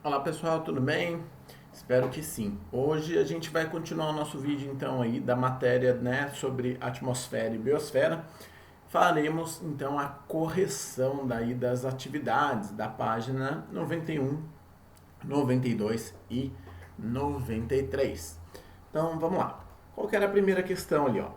Olá pessoal, tudo bem? Espero que sim. Hoje a gente vai continuar o nosso vídeo então aí da matéria, né, sobre atmosfera e biosfera. Faremos então a correção daí das atividades da página 91, 92 e 93. Então vamos lá. Qual que era a primeira questão ali, ó?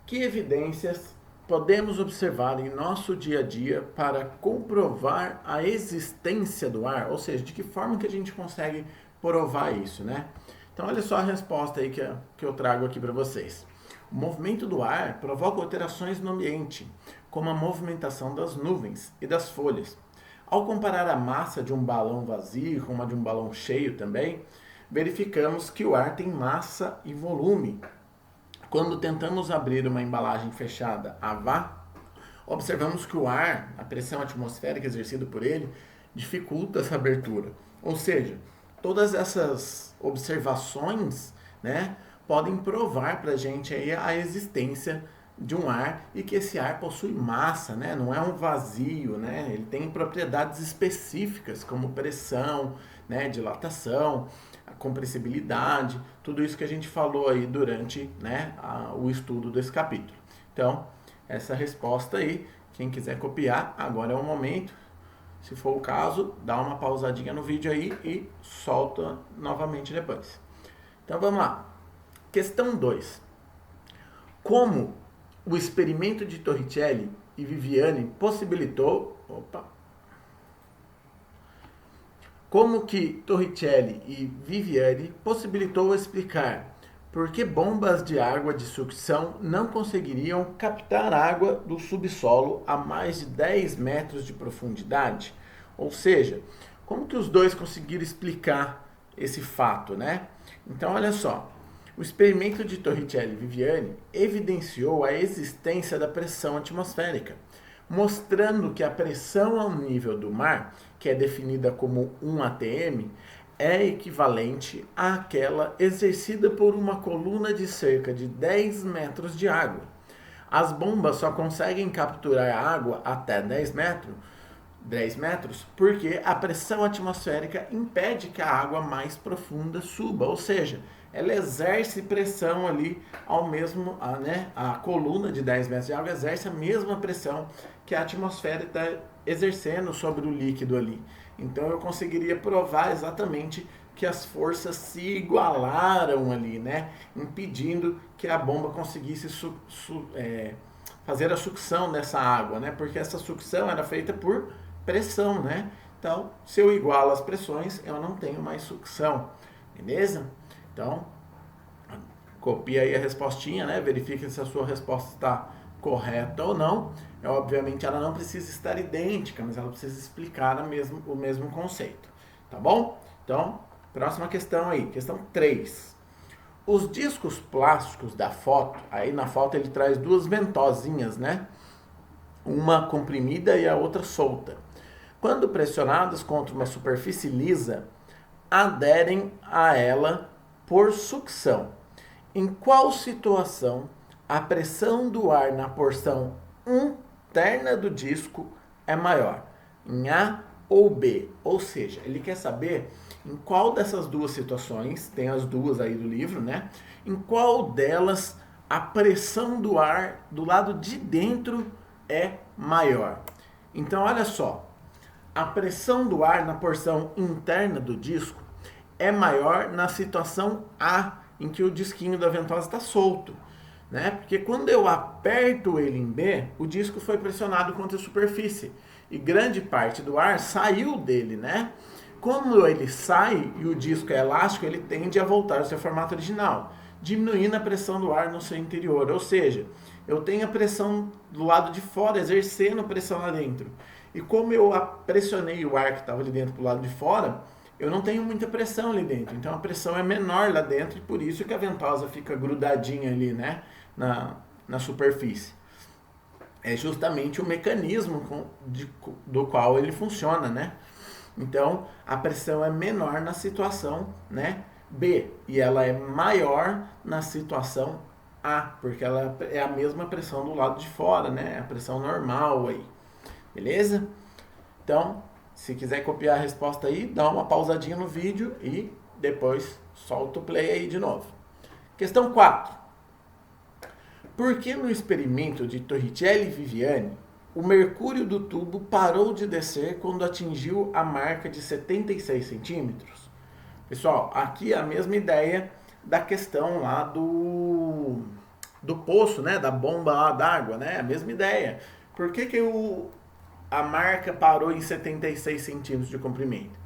Que evidências podemos observar em nosso dia a dia para comprovar a existência do ar? Ou seja, de que forma que a gente consegue provar isso, né? Então olha só a resposta aí que eu trago aqui para vocês. O movimento do ar provoca alterações no ambiente, como a movimentação das nuvens e das folhas. Ao comparar a massa de um balão vazio com a de um balão cheio também, verificamos que o ar tem massa e volume. Quando tentamos abrir uma embalagem fechada a vácuo, observamos que o ar, a pressão atmosférica exercida por ele, dificulta essa abertura. Ou seja, todas essas observações, né, podem provar para a gente aí a existência de um ar e que esse ar possui massa, né? Não é um vazio, né? Ele tem propriedades específicas como pressão, né? Dilatação, a compressibilidade, tudo isso que a gente falou aí durante, né, o estudo desse capítulo. Então, essa resposta aí, quem quiser copiar, agora é o momento. Se for o caso, dá uma pausadinha no vídeo aí e solta novamente depois. Então vamos lá. Questão 2. Como o experimento de Torricelli e Viviani possibilitou. Como que Torricelli e Viviani possibilitou explicar por que bombas de água de sucção não conseguiriam captar água do subsolo a mais de 10 metros de profundidade? Ou seja, como que os dois conseguiram explicar esse fato, né? Então, olha só. O experimento de Torricelli e Viviani evidenciou a existência da pressão atmosférica, mostrando que a pressão ao nível do mar, que é definida como 1 atm, é equivalente àquela exercida por uma coluna de cerca de 10 metros de água. As bombas só conseguem capturar água até 10 metros, porque a pressão atmosférica impede que a água mais profunda suba, ou seja, ela exerce pressão ali ao mesmo, a coluna de 10 metros de água exerce a mesma pressão que a atmosfera está exercendo sobre o líquido ali. Então eu conseguiria provar exatamente que as forças se igualaram ali, né, impedindo que a bomba conseguisse fazer a sucção dessa água, né, porque essa sucção era feita por pressão, né? Então, se eu igualo as pressões, eu não tenho mais sucção, beleza? Então, copia aí a respostinha, né? Verifique se a sua resposta está correta ou não. Obviamente, ela não precisa estar idêntica, mas ela precisa explicar o mesmo conceito, tá bom? Então, próxima questão aí, questão 3. Os discos plásticos da foto, aí na foto ele traz duas ventosinhas, né? Uma comprimida e a outra solta. Quando pressionadas contra uma superfície lisa, aderem a ela por sucção. Em qual situação a pressão do ar na porção interna do disco é maior? Em A ou B? Ou seja, ele quer saber em qual dessas duas situações, tem as duas aí do livro, né? Em qual delas a pressão do ar do lado de dentro é maior. Então, olha só, a pressão do ar na porção interna do disco é maior na situação A, em que o disquinho da ventosa está solto, né? Porque quando eu aperto ele em B, o disco foi pressionado contra a superfície e grande parte do ar saiu dele, né? Quando ele sai e o disco é elástico, ele tende a voltar ao seu formato original, diminuindo a pressão do ar no seu interior. Ou seja, eu tenho a pressão do lado de fora exercendo pressão lá dentro. E como eu pressionei o ar que estava ali dentro para o lado de fora, eu não tenho muita pressão ali dentro. Então a pressão é menor lá dentro e por isso que a ventosa fica grudadinha ali, né, na superfície. É justamente o mecanismo do qual ele funciona, né? Então a pressão é menor na situação, né, B, e ela é maior na situação A, porque ela é a mesma pressão do lado de fora, né? A pressão normal aí. Beleza? Então, Se quiser copiar a resposta aí, dá uma pausadinha no vídeo e depois solta o play aí de novo. Questão 4. Por que no experimento de Torricelli e Viviani, o mercúrio do tubo parou de descer quando atingiu a marca de 76 centímetros? Pessoal, aqui é a mesma ideia da questão lá do poço, né? Da bomba lá d'água, né? A mesma ideia. Por que a marca parou em 76 centímetros de comprimento?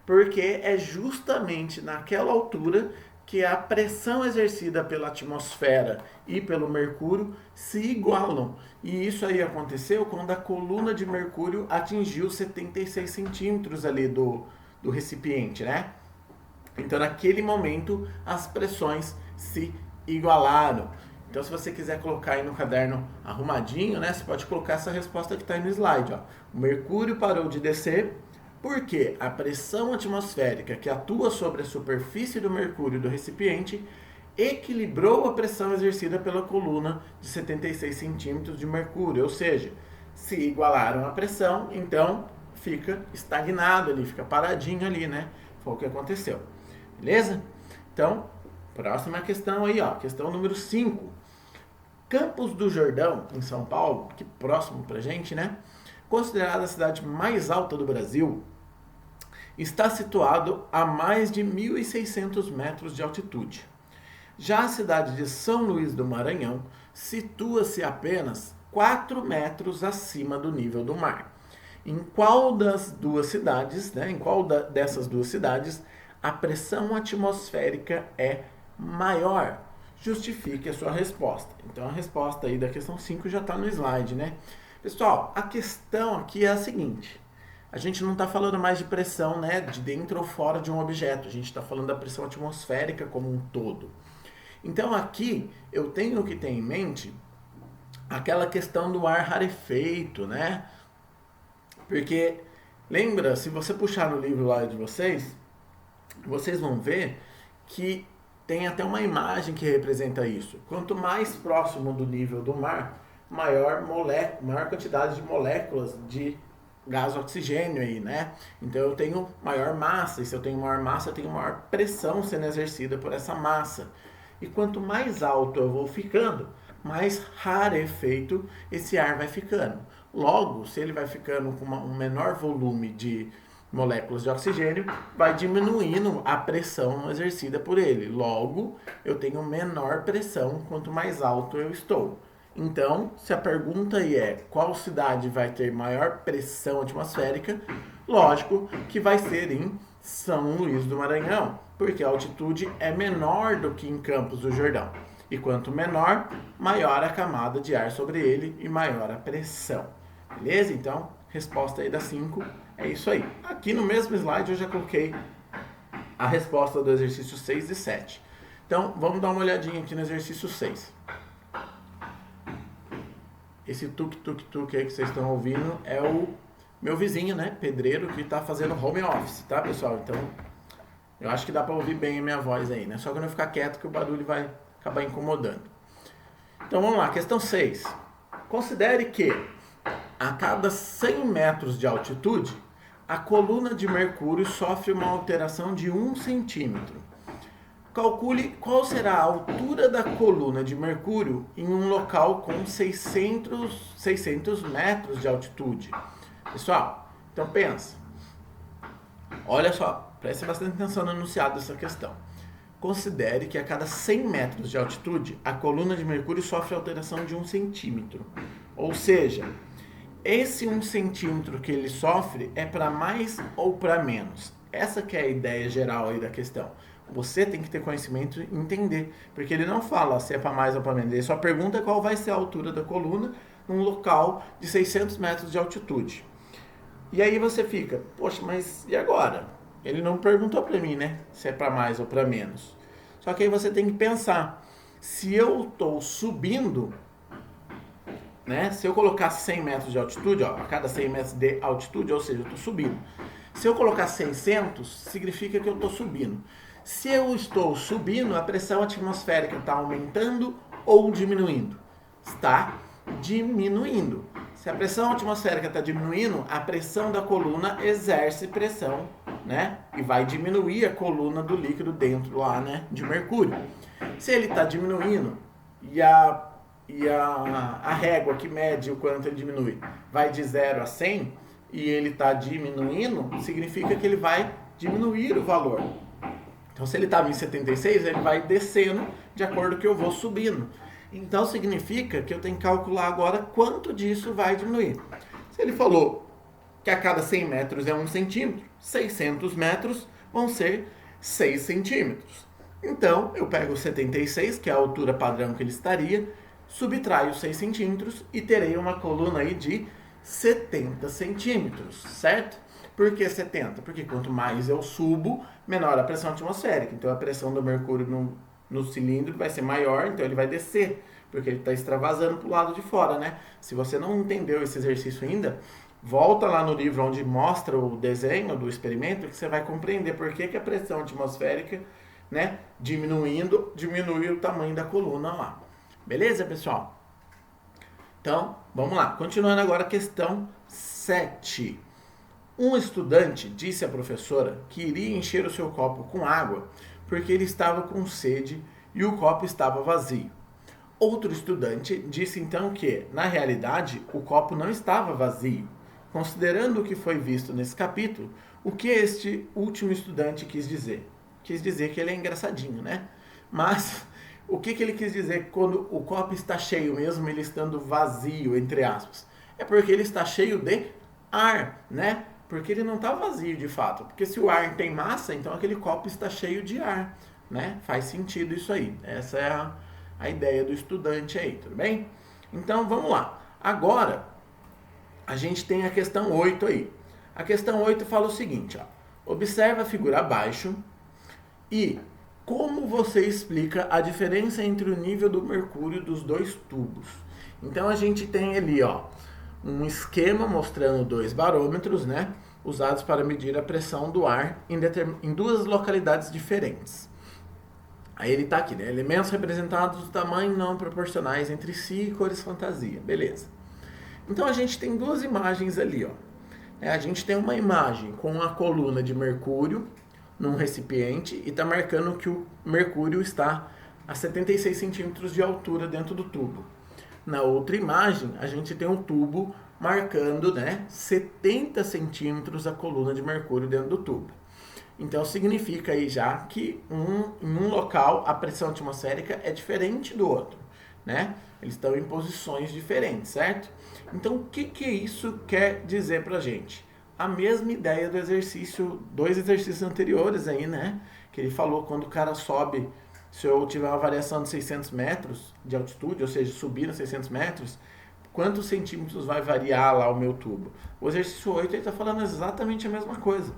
Porque é justamente naquela altura que a pressão exercida pela atmosfera e pelo mercúrio se igualam. E isso aí aconteceu quando a coluna de mercúrio atingiu 76 centímetros ali do recipiente, né? Então, naquele momento, as pressões se igualaram. Então, se você quiser colocar aí no caderno arrumadinho, né, você pode colocar essa resposta que está aí no slide. Ó. O mercúrio parou de descer porque a pressão atmosférica que atua sobre a superfície do mercúrio do recipiente equilibrou a pressão exercida pela coluna de 76 centímetros de mercúrio. Ou seja, se igualaram a pressão, então fica estagnado ali, fica paradinho ali, né? Foi o que aconteceu. Beleza? Então, próxima questão aí, ó. Questão número 5. Campos do Jordão, em São Paulo, que próximo pra gente, né? Considerada a cidade mais alta do Brasil, está situado a mais de 1.600 metros de altitude. Já a cidade de São Luís do Maranhão situa-se apenas 4 metros acima do nível do mar. Em qual das duas cidades, né? Em qual dessas duas cidades a pressão atmosférica é maior? Justifique a sua resposta. Então a resposta aí da questão 5 já está no slide, né? Pessoal, a questão aqui é a seguinte. A gente não está falando mais de pressão, né, de dentro ou fora de um objeto. A gente está falando da pressão atmosférica como um todo. Então aqui eu tenho que ter em mente aquela questão do ar rarefeito, né? Porque, lembra, se você puxar no livro lá de vocês vão ver que tem até uma imagem que representa isso. Quanto mais próximo do nível do mar, maior quantidade de moléculas de gás oxigênio aí, né? Então eu tenho maior massa, e se eu tenho maior massa, eu tenho maior pressão sendo exercida por essa massa. E quanto mais alto eu vou ficando, mais rarefeito esse ar vai ficando. Logo, se ele vai ficando com um menor volume de moléculas de oxigênio, vai diminuindo a pressão exercida por ele. Logo, eu tenho menor pressão quanto mais alto eu estou. Então, se a pergunta aí é qual cidade vai ter maior pressão atmosférica, lógico que vai ser em São Luís do Maranhão, porque a altitude é menor do que em Campos do Jordão. E quanto menor, maior a camada de ar sobre ele e maior a pressão. Beleza? Então, resposta aí da 5 é isso aí. Aqui no mesmo slide eu já coloquei a resposta do exercício 6 e 7. Então, vamos dar uma olhadinha aqui no exercício 6. Esse tuk-tuk-tuk aí que vocês estão ouvindo é o meu vizinho, né, pedreiro, que está fazendo home office, tá, pessoal? Então, eu acho que dá para ouvir bem a minha voz aí, né? Só quando eu ficar quieto que o barulho vai acabar incomodando. Então, vamos lá, questão 6. Considere que a cada 100 metros de altitude, a coluna de mercúrio sofre uma alteração de 1 centímetro. Calcule qual será a altura da coluna de mercúrio em um local com 600 metros de altitude. Pessoal, então pensa. Olha só, preste bastante atenção no enunciado dessa questão. Considere que a cada 100 metros de altitude, a coluna de mercúrio sofre alteração de 1 centímetro. Ou seja, esse 1 centímetro que ele sofre é para mais ou para menos. Essa que é a ideia geral aí da questão. Você tem que ter conhecimento e entender, porque ele não fala se é para mais ou para menos, ele só pergunta qual vai ser a altura da coluna num local de 600 metros de altitude. E aí você fica, poxa, mas e agora? Ele não perguntou para mim, né, se é para mais ou para menos. Só que aí você tem que pensar, se eu estou subindo, né, se eu colocar 100 metros de altitude, ó, a cada 100 metros de altitude, ou seja, eu estou subindo. Se eu colocar 600, significa que eu estou subindo. Se eu estou subindo, a pressão atmosférica está aumentando ou diminuindo? Está diminuindo. Se a pressão atmosférica está diminuindo, a pressão da coluna exerce pressão, né? E vai diminuir a coluna do líquido dentro lá, né? De mercúrio. Se ele está diminuindo e a régua que mede o quanto ele diminui vai de 0 a 100 e ele está diminuindo, significa que ele vai diminuir o valor. Então, se ele estava em 76, ele vai descendo de acordo com que eu vou subindo. Então, significa que eu tenho que calcular agora quanto disso vai diminuir. Se ele falou que a cada 100 metros é 1 centímetro, 600 metros vão ser 6 centímetros. Então, eu pego 76, que é a altura padrão que ele estaria, subtraio 6 centímetros e terei uma coluna aí de 70 centímetros, certo? Por que 70? Porque quanto mais eu subo, menor a pressão atmosférica. Então, a pressão do mercúrio no cilindro vai ser maior, então ele vai descer, porque ele está extravasando para o lado de fora, né? Se você não entendeu esse exercício ainda, volta lá no livro onde mostra o desenho do experimento, que você vai compreender por que a pressão atmosférica, né, diminui o tamanho da coluna lá. Beleza, pessoal? Então, vamos lá. Continuando agora a questão 7. Um estudante disse à professora que iria encher o seu copo com água porque ele estava com sede e o copo estava vazio. Outro estudante disse então que, na realidade, o copo não estava vazio. Considerando o que foi visto nesse capítulo, o que este último estudante quis dizer? Quis dizer que ele é engraçadinho, né? Mas o que ele quis dizer quando o copo está cheio, mesmo ele estando vazio, entre aspas? É porque ele está cheio de ar, né? Porque ele não está vazio de fato. Porque se o ar tem massa, então aquele copo está cheio de ar, né? Faz sentido isso aí. Essa é a ideia do estudante aí, tudo bem? Então vamos lá. Agora a gente tem a questão 8 aí. A questão 8 fala o seguinte, ó. Observa a figura abaixo e como você explica a diferença entre o nível do mercúrio dos dois tubos. Então a gente tem ali, ó, um esquema mostrando 2 barômetros, né, usados para medir a pressão do ar em 2 localidades diferentes. Aí ele tá aqui, né, elementos representados do tamanho não proporcionais entre si e cores fantasia, beleza. Então a gente tem 2 imagens ali, ó. A gente tem uma imagem com a coluna de mercúrio num recipiente e está marcando que o mercúrio está a 76 centímetros de altura dentro do tubo. Na outra imagem, a gente tem um tubo marcando, né, 70 centímetros a coluna de mercúrio dentro do tubo. Então, significa aí já que em um local a pressão atmosférica é diferente do outro, né? Eles estão em posições diferentes, certo? Então, o que isso quer dizer pra gente? A mesma ideia do exercício, 2 exercícios anteriores aí, né? Que ele falou quando o cara sobe, se eu tiver uma variação de 600 metros de altitude, ou seja, subir nos 600 metros, quantos centímetros vai variar lá o meu tubo? O exercício 8 ele está falando exatamente a mesma coisa.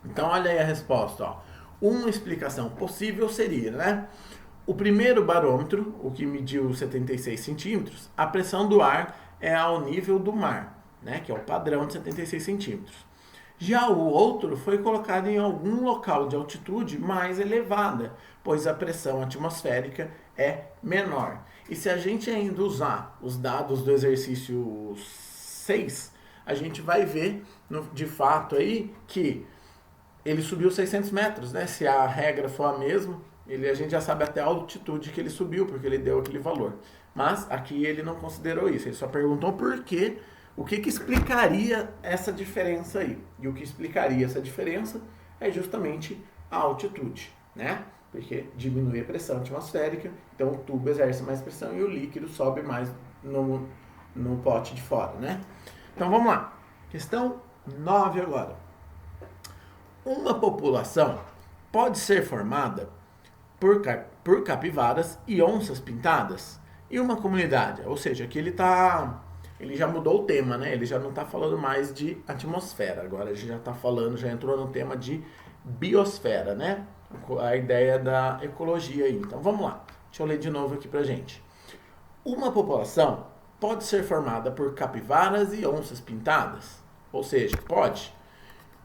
Então, olha aí a resposta, ó. Uma explicação possível seria, né? O primeiro barômetro, o que mediu 76 centímetros, a pressão do ar é ao nível do mar, né, que é o padrão de 76 centímetros. Já o outro foi colocado em algum local de altitude mais elevada, pois a pressão atmosférica é menor. E se a gente ainda usar os dados do exercício 6, a gente vai ver, de fato, aí que ele subiu 600 metros, né? Se a regra for a mesma, a gente já sabe até a altitude que ele subiu, porque ele deu aquele valor. Mas aqui ele não considerou isso, ele só perguntou por quê, o que explicaria essa diferença aí. E o que explicaria essa diferença é justamente a altitude, né? Porque diminui a pressão atmosférica, então o tubo exerce mais pressão e o líquido sobe mais no pote de fora, né? Então vamos lá. Questão 9 agora. Uma população pode ser formada por capivaras e onças pintadas e uma comunidade, ou seja, aqui ele já mudou o tema, né? Ele já não está falando mais de atmosfera, agora ele já está falando, já entrou no tema de biosfera, né? A ideia da ecologia aí. Então vamos lá, deixa eu ler de novo aqui pra gente. Uma população pode ser formada por capivaras e onças pintadas, ou seja, pode.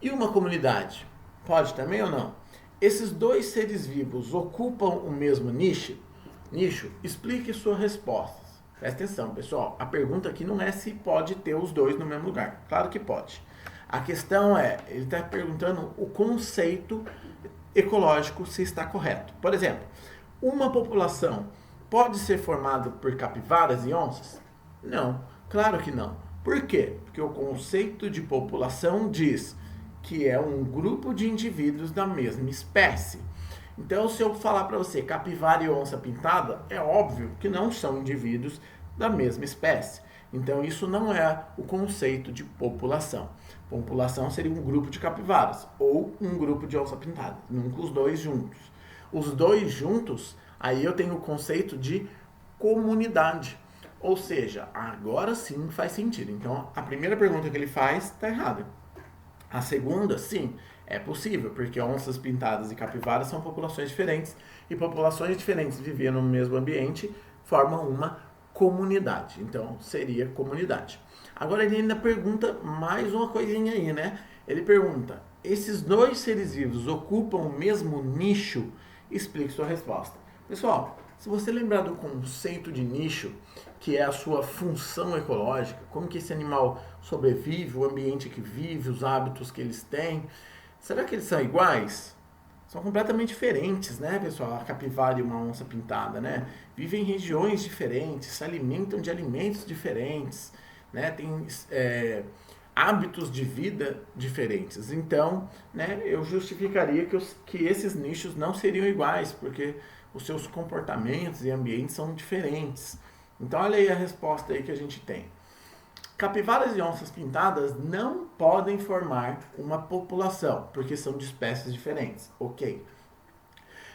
E uma comunidade, pode também ou não? Esses 2 seres vivos ocupam o mesmo nicho? Explique suas respostas. Presta atenção, pessoal. A pergunta aqui não é se pode ter os dois no mesmo lugar. Claro que pode. A questão é, ele está perguntando o conceito ecológico se está correto. Por exemplo, uma população pode ser formada por capivaras e onças? Não, claro que não. Por quê? Porque o conceito de população diz que é um grupo de indivíduos da mesma espécie. Então, se eu falar para você capivara e onça pintada, é óbvio que não são indivíduos da mesma espécie. Então, isso não é o conceito de população. População seria um grupo de capivaras ou um grupo de onça pintada, nunca os dois juntos. Os dois juntos, aí eu tenho o conceito de comunidade. Ou seja, agora sim faz sentido. Então, a primeira pergunta que ele faz está errada. A segunda, sim, é possível, porque onças pintadas e capivaras são populações diferentes, e populações diferentes vivendo no mesmo ambiente formam uma comunidade. Então, seria comunidade. Agora ele ainda pergunta mais uma coisinha aí, né? Ele pergunta, esses dois seres vivos ocupam o mesmo nicho? Explique sua resposta. Pessoal, se você lembrar do conceito de nicho, que é a sua função ecológica, como que esse animal sobrevive, o ambiente que vive, os hábitos que eles têm, será que eles são iguais? São completamente diferentes, né, pessoal? A capivara e uma onça pintada, né? Vivem em regiões diferentes, se alimentam de alimentos diferentes, né? Tem hábitos de vida diferentes. Então, né, eu justificaria que esses nichos não seriam iguais, porque os seus comportamentos e ambientes são diferentes. Então, olha aí a resposta aí que a gente tem. Capivaras e onças pintadas não podem formar uma população, porque são de espécies diferentes. Ok.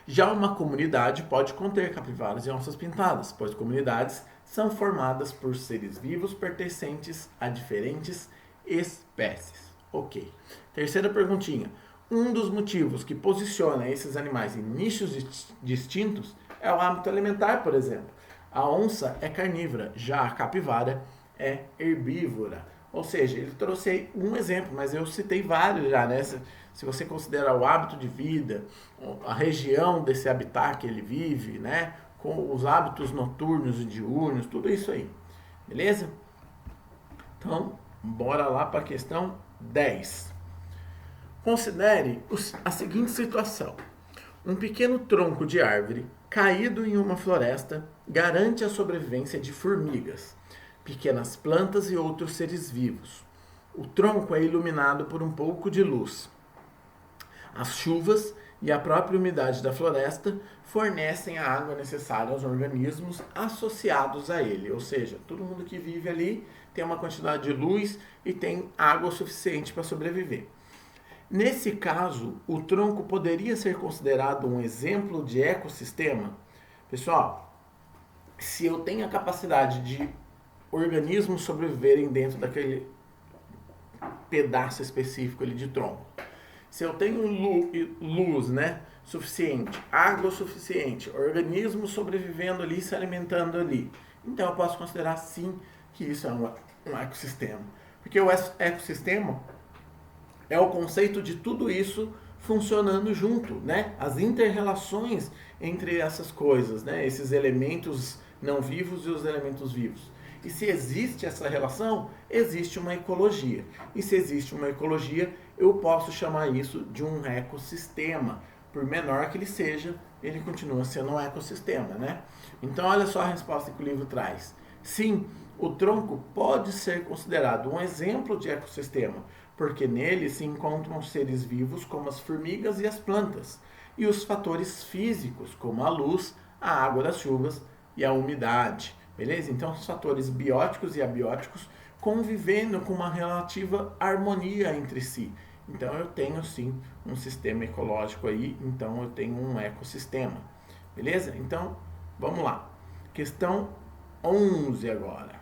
Já uma comunidade pode conter capivaras e onças pintadas, pois comunidades são formadas por seres vivos pertencentes a diferentes espécies. Ok. Terceira perguntinha. Um dos motivos que posiciona esses animais em nichos distintos é o hábito alimentar, por exemplo. A onça é carnívora, já a capivara é herbívora. Ou seja, ele trouxe aí um exemplo, mas eu citei vários já, né? Se você considerar o hábito de vida, a região desse habitat que ele vive, né? Com os hábitos noturnos e diurnos, tudo isso aí. Beleza? Então, bora lá para a questão 10. Considere a seguinte situação. Um pequeno tronco de árvore caído em uma floresta garante a sobrevivência de formigas, pequenas plantas e outros seres vivos. O tronco é iluminado por um pouco de luz. As chuvas e a própria umidade da floresta fornecem a água necessária aos organismos associados a ele. Ou seja, todo mundo que vive ali tem uma quantidade de luz e tem água suficiente para sobreviver. Nesse caso, o tronco poderia ser considerado um exemplo de ecossistema? Pessoal, se eu tenho a capacidade de organismos sobreviverem dentro daquele pedaço específico ali de tronco, se eu tenho luz, né, suficiente, água suficiente, organismos sobrevivendo ali, se alimentando ali, então eu posso considerar sim que isso é um ecossistema. Porque o ecossistema é o conceito de tudo isso funcionando junto, né? As inter-relações entre essas coisas, né? Esses elementos não vivos e os elementos vivos. E se existe essa relação, existe uma ecologia. E se existe uma ecologia, eu posso chamar isso de um ecossistema. Por menor que ele seja, ele continua sendo um ecossistema, né? Então, olha só a resposta que o livro traz. Sim, o tronco pode ser considerado um exemplo de ecossistema, porque nele se encontram seres vivos como as formigas e as plantas, e os fatores físicos, como a luz, a água das chuvas e a umidade. Beleza? Então, os fatores bióticos e abióticos convivendo com uma relativa harmonia entre si. Então, eu tenho sim um sistema ecológico aí, então eu tenho um ecossistema. Beleza? Então, vamos lá. Questão 11 agora.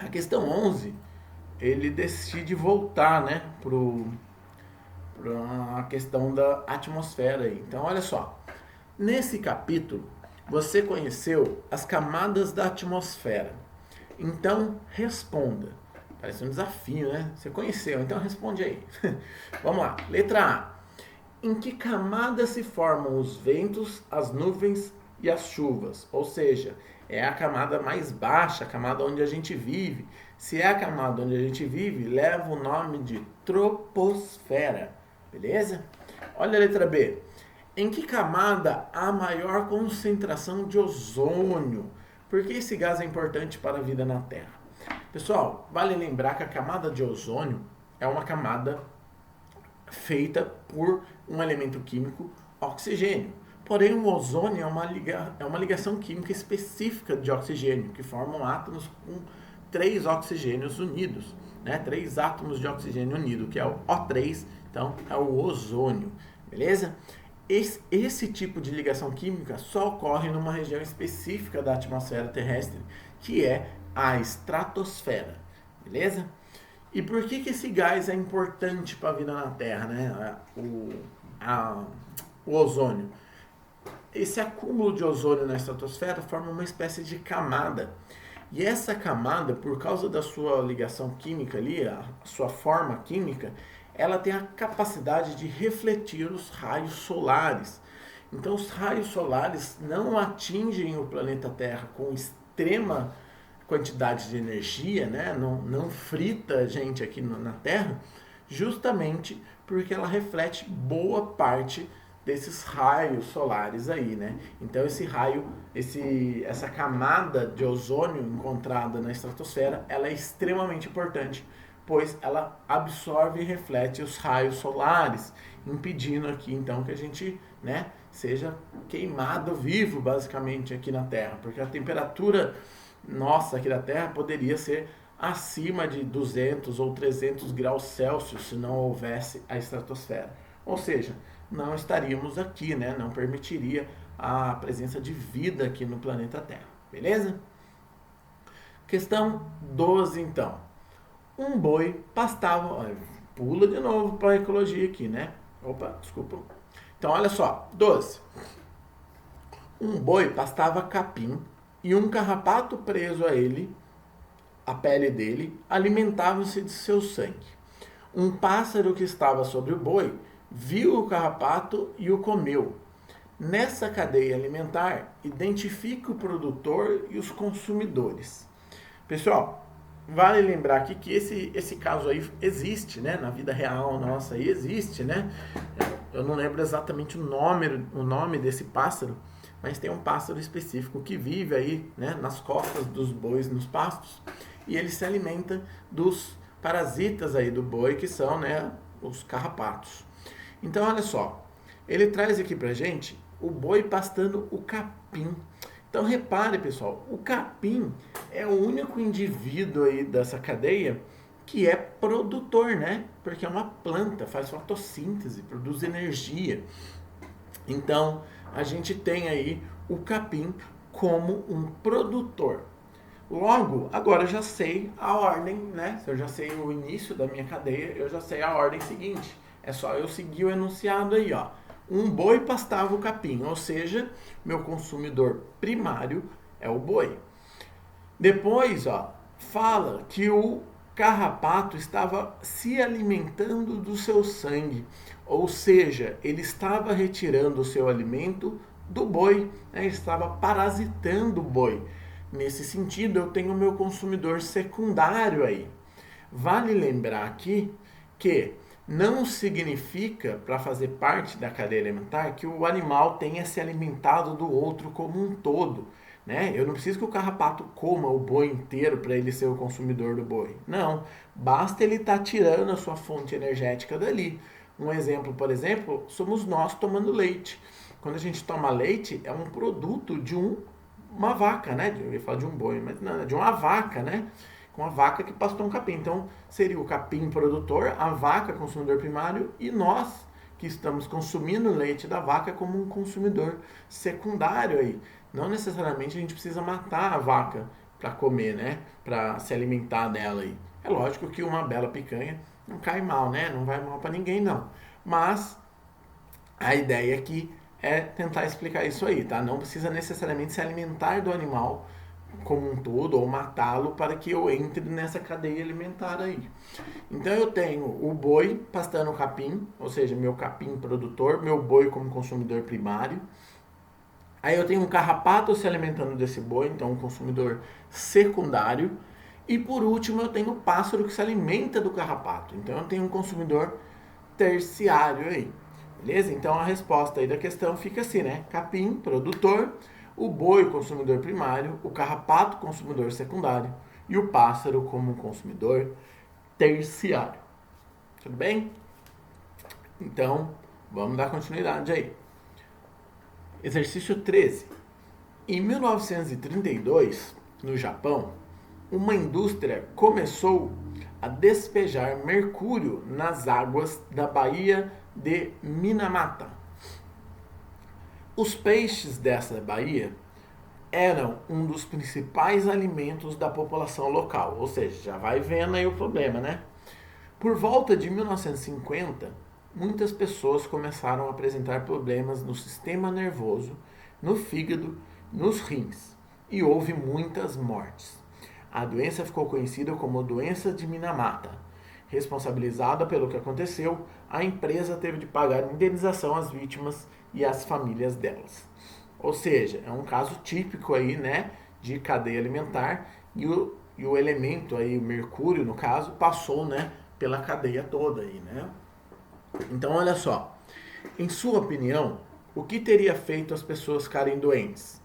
A questão 11, ele decide voltar, né, para a questão da atmosfera aí. Então, olha só. Nesse capítulo, você conheceu as camadas da atmosfera. Então, responda. Parece um desafio, né? Você conheceu, então responde aí. Vamos lá. Letra A. Em que camada se formam os ventos, as nuvens e as chuvas? Ou seja, É a camada mais baixa, a camada onde a gente vive. Se é a camada onde a gente vive, leva o nome de troposfera. Beleza? Olha a letra B. Em que camada há maior concentração de ozônio? Por que esse gás é importante para a vida na Terra? Pessoal, vale lembrar que a camada de ozônio é uma camada feita por um elemento químico, oxigênio. Porém, o ozônio é uma ligação química específica de oxigênio, que formam átomos com 3 oxigênios unidos, né? 3 átomos de oxigênio unido, que é o O3, então é o ozônio, beleza? Esse tipo de ligação química só ocorre numa região específica da atmosfera terrestre, que é a estratosfera, beleza? E por que esse gás é importante para a vida na Terra, né? O ozônio. Esse acúmulo de ozônio na estratosfera forma uma espécie de camada. E essa camada, por causa da sua ligação química ali, a sua forma química, ela tem a capacidade de refletir os raios solares. Então, os raios solares não atingem o planeta Terra com extrema quantidade de energia, né? Não frita a gente aqui na Terra, justamente porque ela reflete boa parte desses raios solares aí, né? Então esse raio, essa camada de ozônio encontrada na estratosfera, ela é extremamente importante, pois ela absorve e reflete os raios solares, impedindo aqui então que a gente, né, seja queimado vivo basicamente aqui na Terra, porque a temperatura nossa aqui da Terra poderia ser acima de 200 ou 300 graus Celsius se não houvesse a estratosfera. Ou seja, não estaríamos aqui, né? Não permitiria a presença de vida aqui no planeta Terra. Beleza? Questão 12, então. Um boi pastava... Pula de novo para a ecologia aqui, né? Opa, desculpa. Então, olha só. 12. Um boi pastava capim e um carrapato preso a ele, a pele dele, alimentava-se de seu sangue. Um pássaro que estava sobre o boi viu o carrapato e o comeu. Nessa cadeia alimentar, identifica o produtor e os consumidores. Pessoal, vale lembrar aqui que esse caso aí existe, né? Na vida real nossa aí existe, né? Eu não lembro exatamente o nome desse pássaro, mas tem um pássaro específico que vive aí, né, nas costas dos bois, nos pastos, e ele se alimenta dos parasitas aí do boi, que são, né, os carrapatos. Então, olha só, ele traz aqui pra gente o boi pastando o capim. Então, repare, pessoal, o capim é o único indivíduo aí dessa cadeia que é produtor, né? Porque é uma planta, faz fotossíntese, produz energia. Então, a gente tem aí o capim como um produtor. Logo, agora eu já sei a ordem, né? Se eu já sei o início da minha cadeia, eu já sei a ordem seguinte. É só eu seguir o enunciado aí, ó. Um boi pastava o capim, ou seja, meu consumidor primário é o boi. Depois, ó, fala que o carrapato estava se alimentando do seu sangue, ou seja, ele estava retirando o seu alimento do boi, né? Ele estava parasitando o boi. Nesse sentido, eu tenho o meu consumidor secundário aí. Vale lembrar aqui que não significa, para fazer parte da cadeia alimentar, que o animal tenha se alimentado do outro como um todo. Né? Eu não preciso que o carrapato coma o boi inteiro para ele ser o consumidor do boi. Não, basta ele estar tirando a sua fonte energética dali. Um exemplo, por exemplo, somos nós tomando leite. Quando a gente toma leite, é um produto de uma vaca, né? Eu ia falar de um boi, mas não, é de uma vaca, né? Com a vaca que pastou um capim. Então, seria o capim produtor, a vaca consumidor primário e nós que estamos consumindo o leite da vaca como um consumidor secundário aí. Não necessariamente a gente precisa matar a vaca para comer, né? Para se alimentar dela aí. É lógico que uma bela picanha não cai mal, né? Não vai mal para ninguém, não. Mas a ideia aqui é tentar explicar isso aí, tá? Não precisa necessariamente se alimentar do animal como um todo ou matá-lo para que eu entre nessa cadeia alimentar aí. Então eu tenho o boi pastando capim, ou seja, meu capim produtor, meu boi como consumidor primário. Aí eu tenho um carrapato se alimentando desse boi, então um consumidor secundário. E por último eu tenho o pássaro que se alimenta do carrapato, então eu tenho um consumidor terciário aí. Beleza? Então a resposta aí da questão fica assim, né? Capim, produtor, o boi, consumidor primário, o carrapato, consumidor secundário e o pássaro como consumidor terciário. Tudo bem? Então, vamos dar continuidade aí. Exercício 13. Em 1932, no Japão, uma indústria começou a despejar mercúrio nas águas da Baía de Minamata. Os peixes dessa baía eram um dos principais alimentos da população local, ou seja, já vai vendo aí o problema, né? Por volta de 1950, muitas pessoas começaram a apresentar problemas no sistema nervoso, no fígado, nos rins, e houve muitas mortes. A doença ficou conhecida como doença de Minamata. Responsabilizada pelo que aconteceu, a empresa teve de pagar indenização às vítimas e às famílias delas. Ou seja, é um caso típico aí, né, de cadeia alimentar e o elemento aí, o mercúrio no caso, passou, né, pela cadeia toda aí, né? Então, olha só. Em sua opinião, o que teria feito as pessoas ficarem doentes?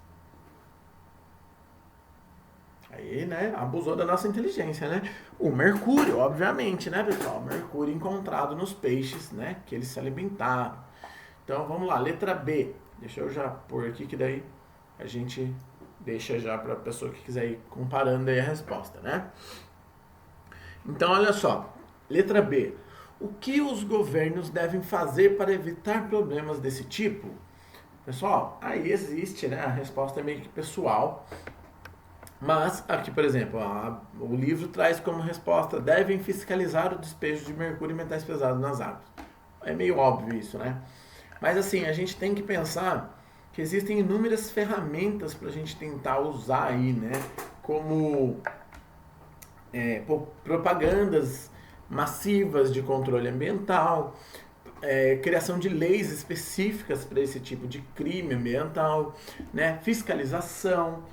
Aí, né, abusou da nossa inteligência, né? O mercúrio, obviamente, né, pessoal? O mercúrio encontrado nos peixes, né, que eles se alimentaram. Então, vamos lá, letra B. Deixa eu já pôr aqui, que daí a gente deixa já para a pessoa que quiser ir comparando aí a resposta, né? Então, olha só. Letra B. O que os governos devem fazer para evitar problemas desse tipo? Pessoal, aí existe, né? A resposta é meio que pessoal. Mas aqui, por exemplo, o livro traz como resposta: devem fiscalizar o despejo de mercúrio e metais pesados nas águas. É meio óbvio isso, né? Mas assim, a gente tem que pensar que existem inúmeras ferramentas para a gente tentar usar aí, né? Como propagandas massivas de controle ambiental, criação de leis específicas para esse tipo de crime ambiental, né? Fiscalização,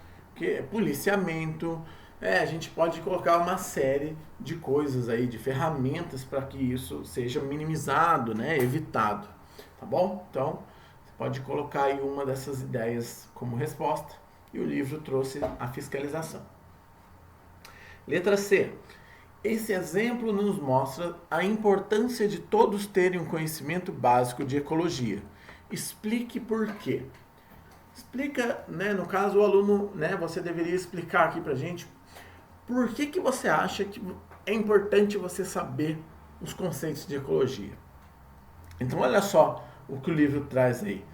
policiamento, a gente pode colocar uma série de coisas aí, de ferramentas para que isso seja minimizado, né, evitado, tá bom? Então, você pode colocar aí uma dessas ideias como resposta e o livro trouxe a fiscalização. Letra C. Esse exemplo nos mostra a importância de todos terem um conhecimento básico de ecologia. Explique por quê. Explica, né, no caso o aluno, né, você deveria explicar aqui pra gente por que você acha que é importante você saber os conceitos de ecologia. Então olha só o que o livro traz aí.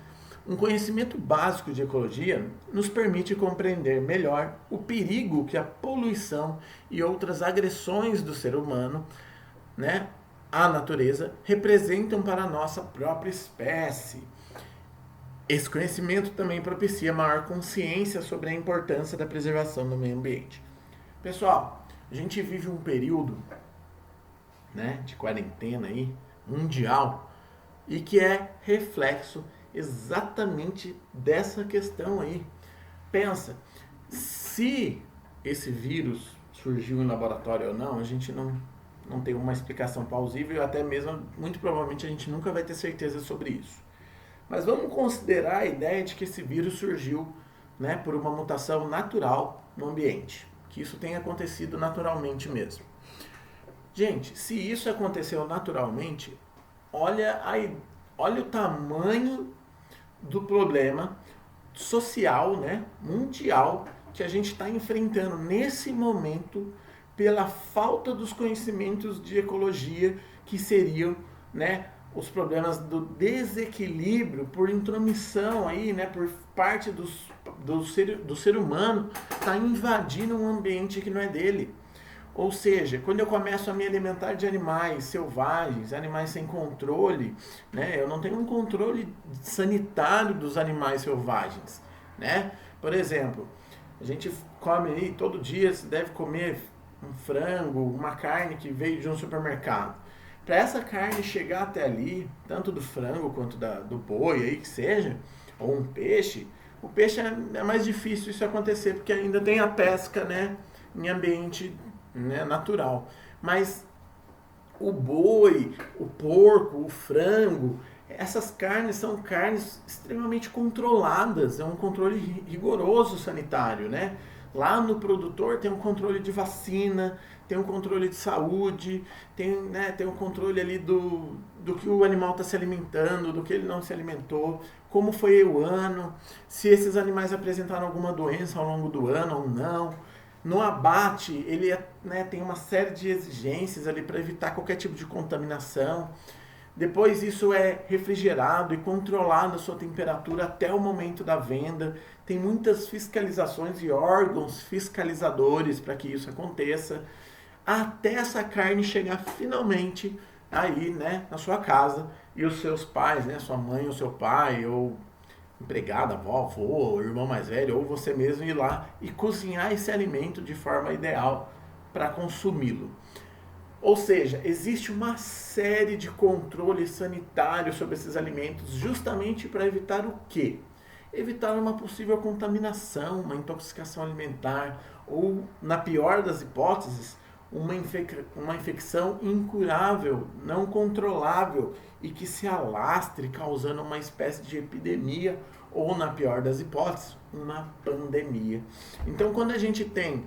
Um conhecimento básico de ecologia nos permite compreender melhor o perigo que a poluição e outras agressões do ser humano, né, à natureza representam para a nossa própria espécie. Esse conhecimento também propicia maior consciência sobre a importância da preservação do meio ambiente. Pessoal, a gente vive um período, né, de quarentena aí, mundial, e que é reflexo exatamente dessa questão aí. Pensa, se esse vírus surgiu em laboratório ou não, a gente não tem uma explicação plausível, e até mesmo, muito provavelmente, a gente nunca vai ter certeza sobre isso. Mas vamos considerar a ideia de que esse vírus surgiu, né, por uma mutação natural no ambiente. Que isso tenha acontecido naturalmente mesmo. Gente, se isso aconteceu naturalmente, olha o tamanho do problema social, né, mundial, que a gente está enfrentando nesse momento pela falta dos conhecimentos de ecologia, que seriam, né, os problemas do desequilíbrio por intromissão aí, né, por parte do ser humano, tá invadindo um ambiente que não é dele. Ou seja, quando eu começo a me alimentar de animais selvagens, animais sem controle, né, eu não tenho um controle sanitário dos animais selvagens, né? Por exemplo, a gente come aí todo dia, se deve comer um frango, uma carne que veio de um supermercado. Para essa carne chegar até ali, tanto do frango quanto do boi aí que seja, ou um peixe, O peixe é mais difícil isso acontecer, porque ainda tem a pesca, né, em ambiente, né, natural. Mas o boi, o porco, o frango, essas carnes são carnes extremamente controladas, é um controle rigoroso sanitário, né? Lá no produtor tem um controle de vacina, tem um controle de saúde, tem um controle ali do que o animal está se alimentando, do que ele não se alimentou, como foi o ano, se esses animais apresentaram alguma doença ao longo do ano ou não. No abate, ele tem uma série de exigências ali para evitar qualquer tipo de contaminação. Depois isso é refrigerado e controlado a sua temperatura até o momento da venda. Tem muitas fiscalizações e órgãos fiscalizadores para que isso aconteça, até essa carne chegar finalmente aí, né, na sua casa e os seus pais, né, sua mãe ou seu pai, ou empregada, avó, avô, irmão mais velho, ou você mesmo ir lá e cozinhar esse alimento de forma ideal para consumi-lo. Ou seja, existe uma série de controles sanitários sobre esses alimentos justamente para evitar o quê? Evitar uma possível contaminação, uma intoxicação alimentar ou, na pior das hipóteses, uma infecção incurável, não controlável e que se alastre causando uma espécie de epidemia ou, na pior das hipóteses, uma pandemia. Então, quando a gente tem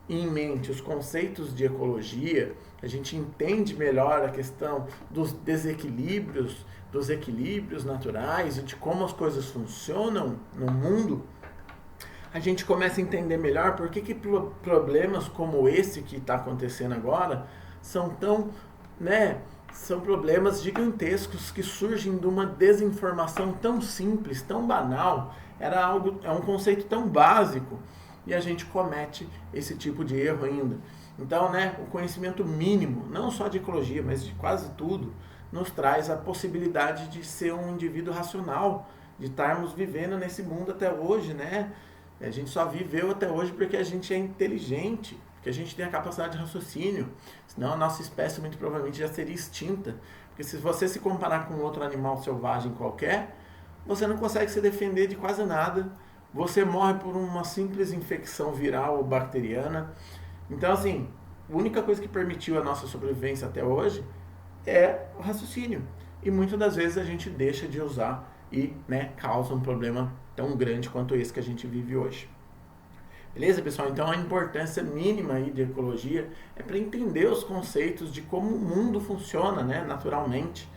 em mente os conceitos de ecologia, a gente entende melhor a questão dos desequilíbrios, dos equilíbrios naturais e de como as coisas funcionam no mundo, a gente começa a entender melhor por que problemas como esse que está acontecendo agora são tão, são problemas gigantescos que surgem de uma desinformação tão simples, tão banal, é um conceito tão básico, e a gente comete esse tipo de erro ainda. Então, o conhecimento mínimo, não só de ecologia, mas de quase tudo, nos traz a possibilidade de ser um indivíduo racional, de estarmos vivendo nesse mundo até hoje, né? A gente só viveu até hoje porque a gente é inteligente, porque a gente tem a capacidade de raciocínio, senão a nossa espécie muito provavelmente já seria extinta. Porque se você se comparar com outro animal selvagem qualquer, você não consegue se defender de quase nada, você morre por uma simples infecção viral ou bacteriana. Então, assim, a única coisa que permitiu a nossa sobrevivência até hoje é o raciocínio. E muitas das vezes a gente deixa de usar e causa um problema tão grande quanto esse que a gente vive hoje. Beleza, pessoal? Então a importância mínima aí de ecologia é para entender os conceitos de como o mundo funciona, naturalmente.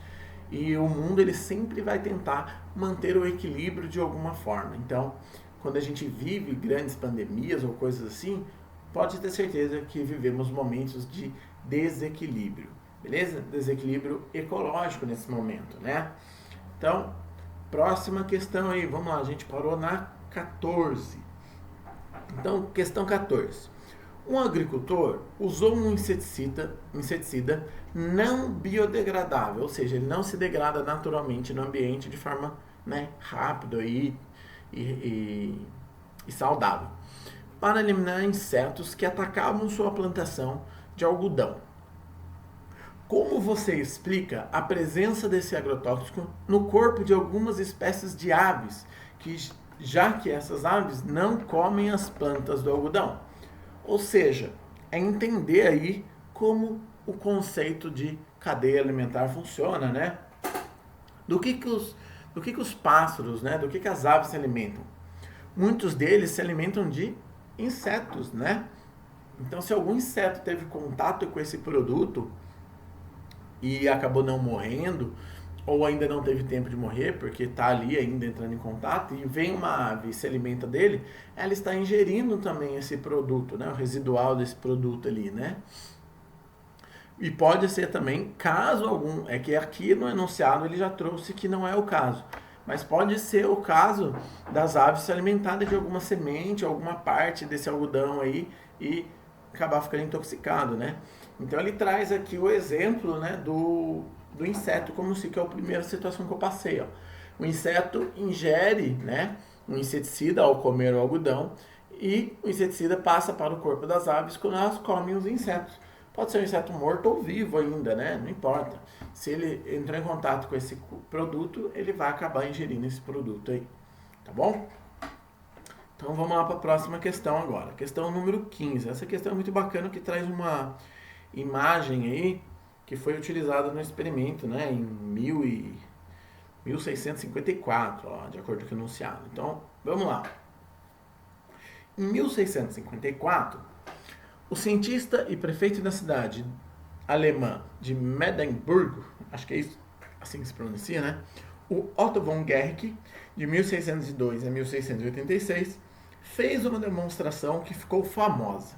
E o mundo ele sempre vai tentar manter o equilíbrio de alguma forma. Então, quando a gente vive grandes pandemias ou coisas assim, pode ter certeza que vivemos momentos de desequilíbrio, beleza? Desequilíbrio ecológico nesse momento, Então, próxima questão aí, vamos lá, a gente parou na 14. Então, questão 14. Um agricultor usou um inseticida não biodegradável, ou seja, ele não se degrada naturalmente no ambiente de forma rápida e saudável, para eliminar insetos que atacavam sua plantação de algodão. Como você explica a presença desse agrotóxico no corpo de algumas espécies de aves, já que essas aves não comem as plantas do algodão? Ou seja, é entender aí como o conceito de cadeia alimentar funciona, Do que os pássaros, do que as aves se alimentam? Muitos deles se alimentam de insetos, Então, se algum inseto teve contato com esse produto e acabou não morrendo, ou ainda não teve tempo de morrer, porque está ali ainda entrando em contato, e vem uma ave e se alimenta dele, ela está ingerindo também esse produto, o residual desse produto ali, E pode ser também, caso algum, é que aqui no enunciado ele já trouxe que não é o caso, mas pode ser o caso das aves se alimentarem de alguma semente, alguma parte desse algodão aí e acabar ficando intoxicado, Então ele traz aqui o exemplo, do inseto, como se que é a primeira situação que eu passei, ó. O inseto ingere, um inseticida ao comer o algodão e o inseticida passa para o corpo das aves quando elas comem os insetos. Pode ser um inseto morto ou vivo ainda, não importa. Se ele entrar em contato com esse produto, ele vai acabar ingerindo esse produto aí, tá bom? Então vamos lá para a próxima questão agora. Questão número 15. Essa questão é muito bacana, que traz uma imagem aí que foi utilizada no experimento, né, em 1654, ó, de acordo com o enunciado. Então, vamos lá. Em 1654, o cientista e prefeito da cidade alemã de Medemburgo, acho que é isso, assim que se pronuncia, né? O Otto von Guericke, de 1602 a 1686, fez uma demonstração que ficou famosa.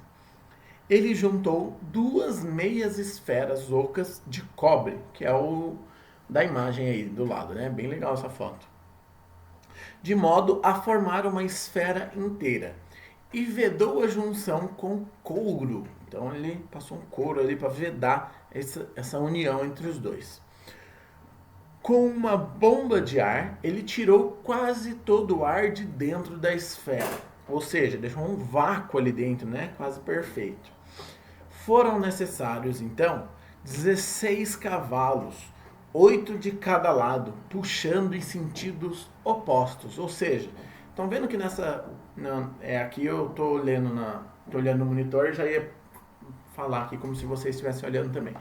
Ele juntou duas meias esferas ocas de cobre, que é o da imagem aí do lado, né? Bem legal essa foto. De modo a formar uma esfera inteira. E vedou a junção com couro. Então ele passou um couro ali para vedar essa união entre os dois. Com uma bomba de ar, ele tirou quase todo o ar de dentro da esfera. Ou seja, deixou um vácuo ali dentro, né? Quase perfeito. Foram necessários, então, 16 cavalos, 8 de cada lado, puxando em sentidos opostos. Ou seja, estão vendo que nessa... aqui eu estou olhando no monitor e já ia falar aqui como se vocês estivessem olhando também.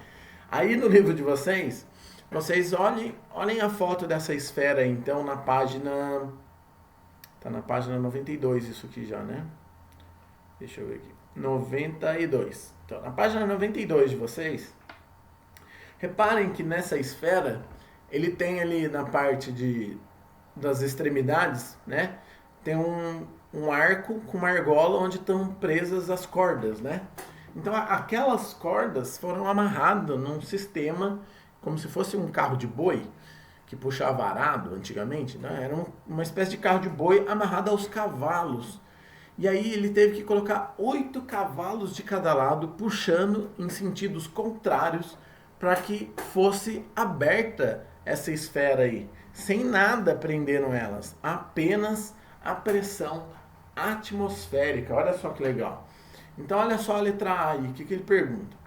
Aí no livro de vocês olhem a foto dessa esfera aí, então, na página... Tá na página 92 isso aqui já, né? Deixa eu ver aqui. 92. Então, na página 92 de vocês, reparem que nessa esfera, ele tem ali na parte das extremidades, né? Tem um arco com uma argola onde estão presas as cordas, né? Então, aquelas cordas foram amarradas num sistema como se fosse um carro de boi, que puxava arado antigamente, né? Era uma espécie de carro de boi amarrado aos cavalos. E aí ele teve que colocar 8 cavalos de cada lado, puxando em sentidos contrários, para que fosse aberta essa esfera aí, sem nada prendendo elas, apenas a pressão atmosférica. Olha só que legal. Então olha só a letra A aí, o que ele pergunta?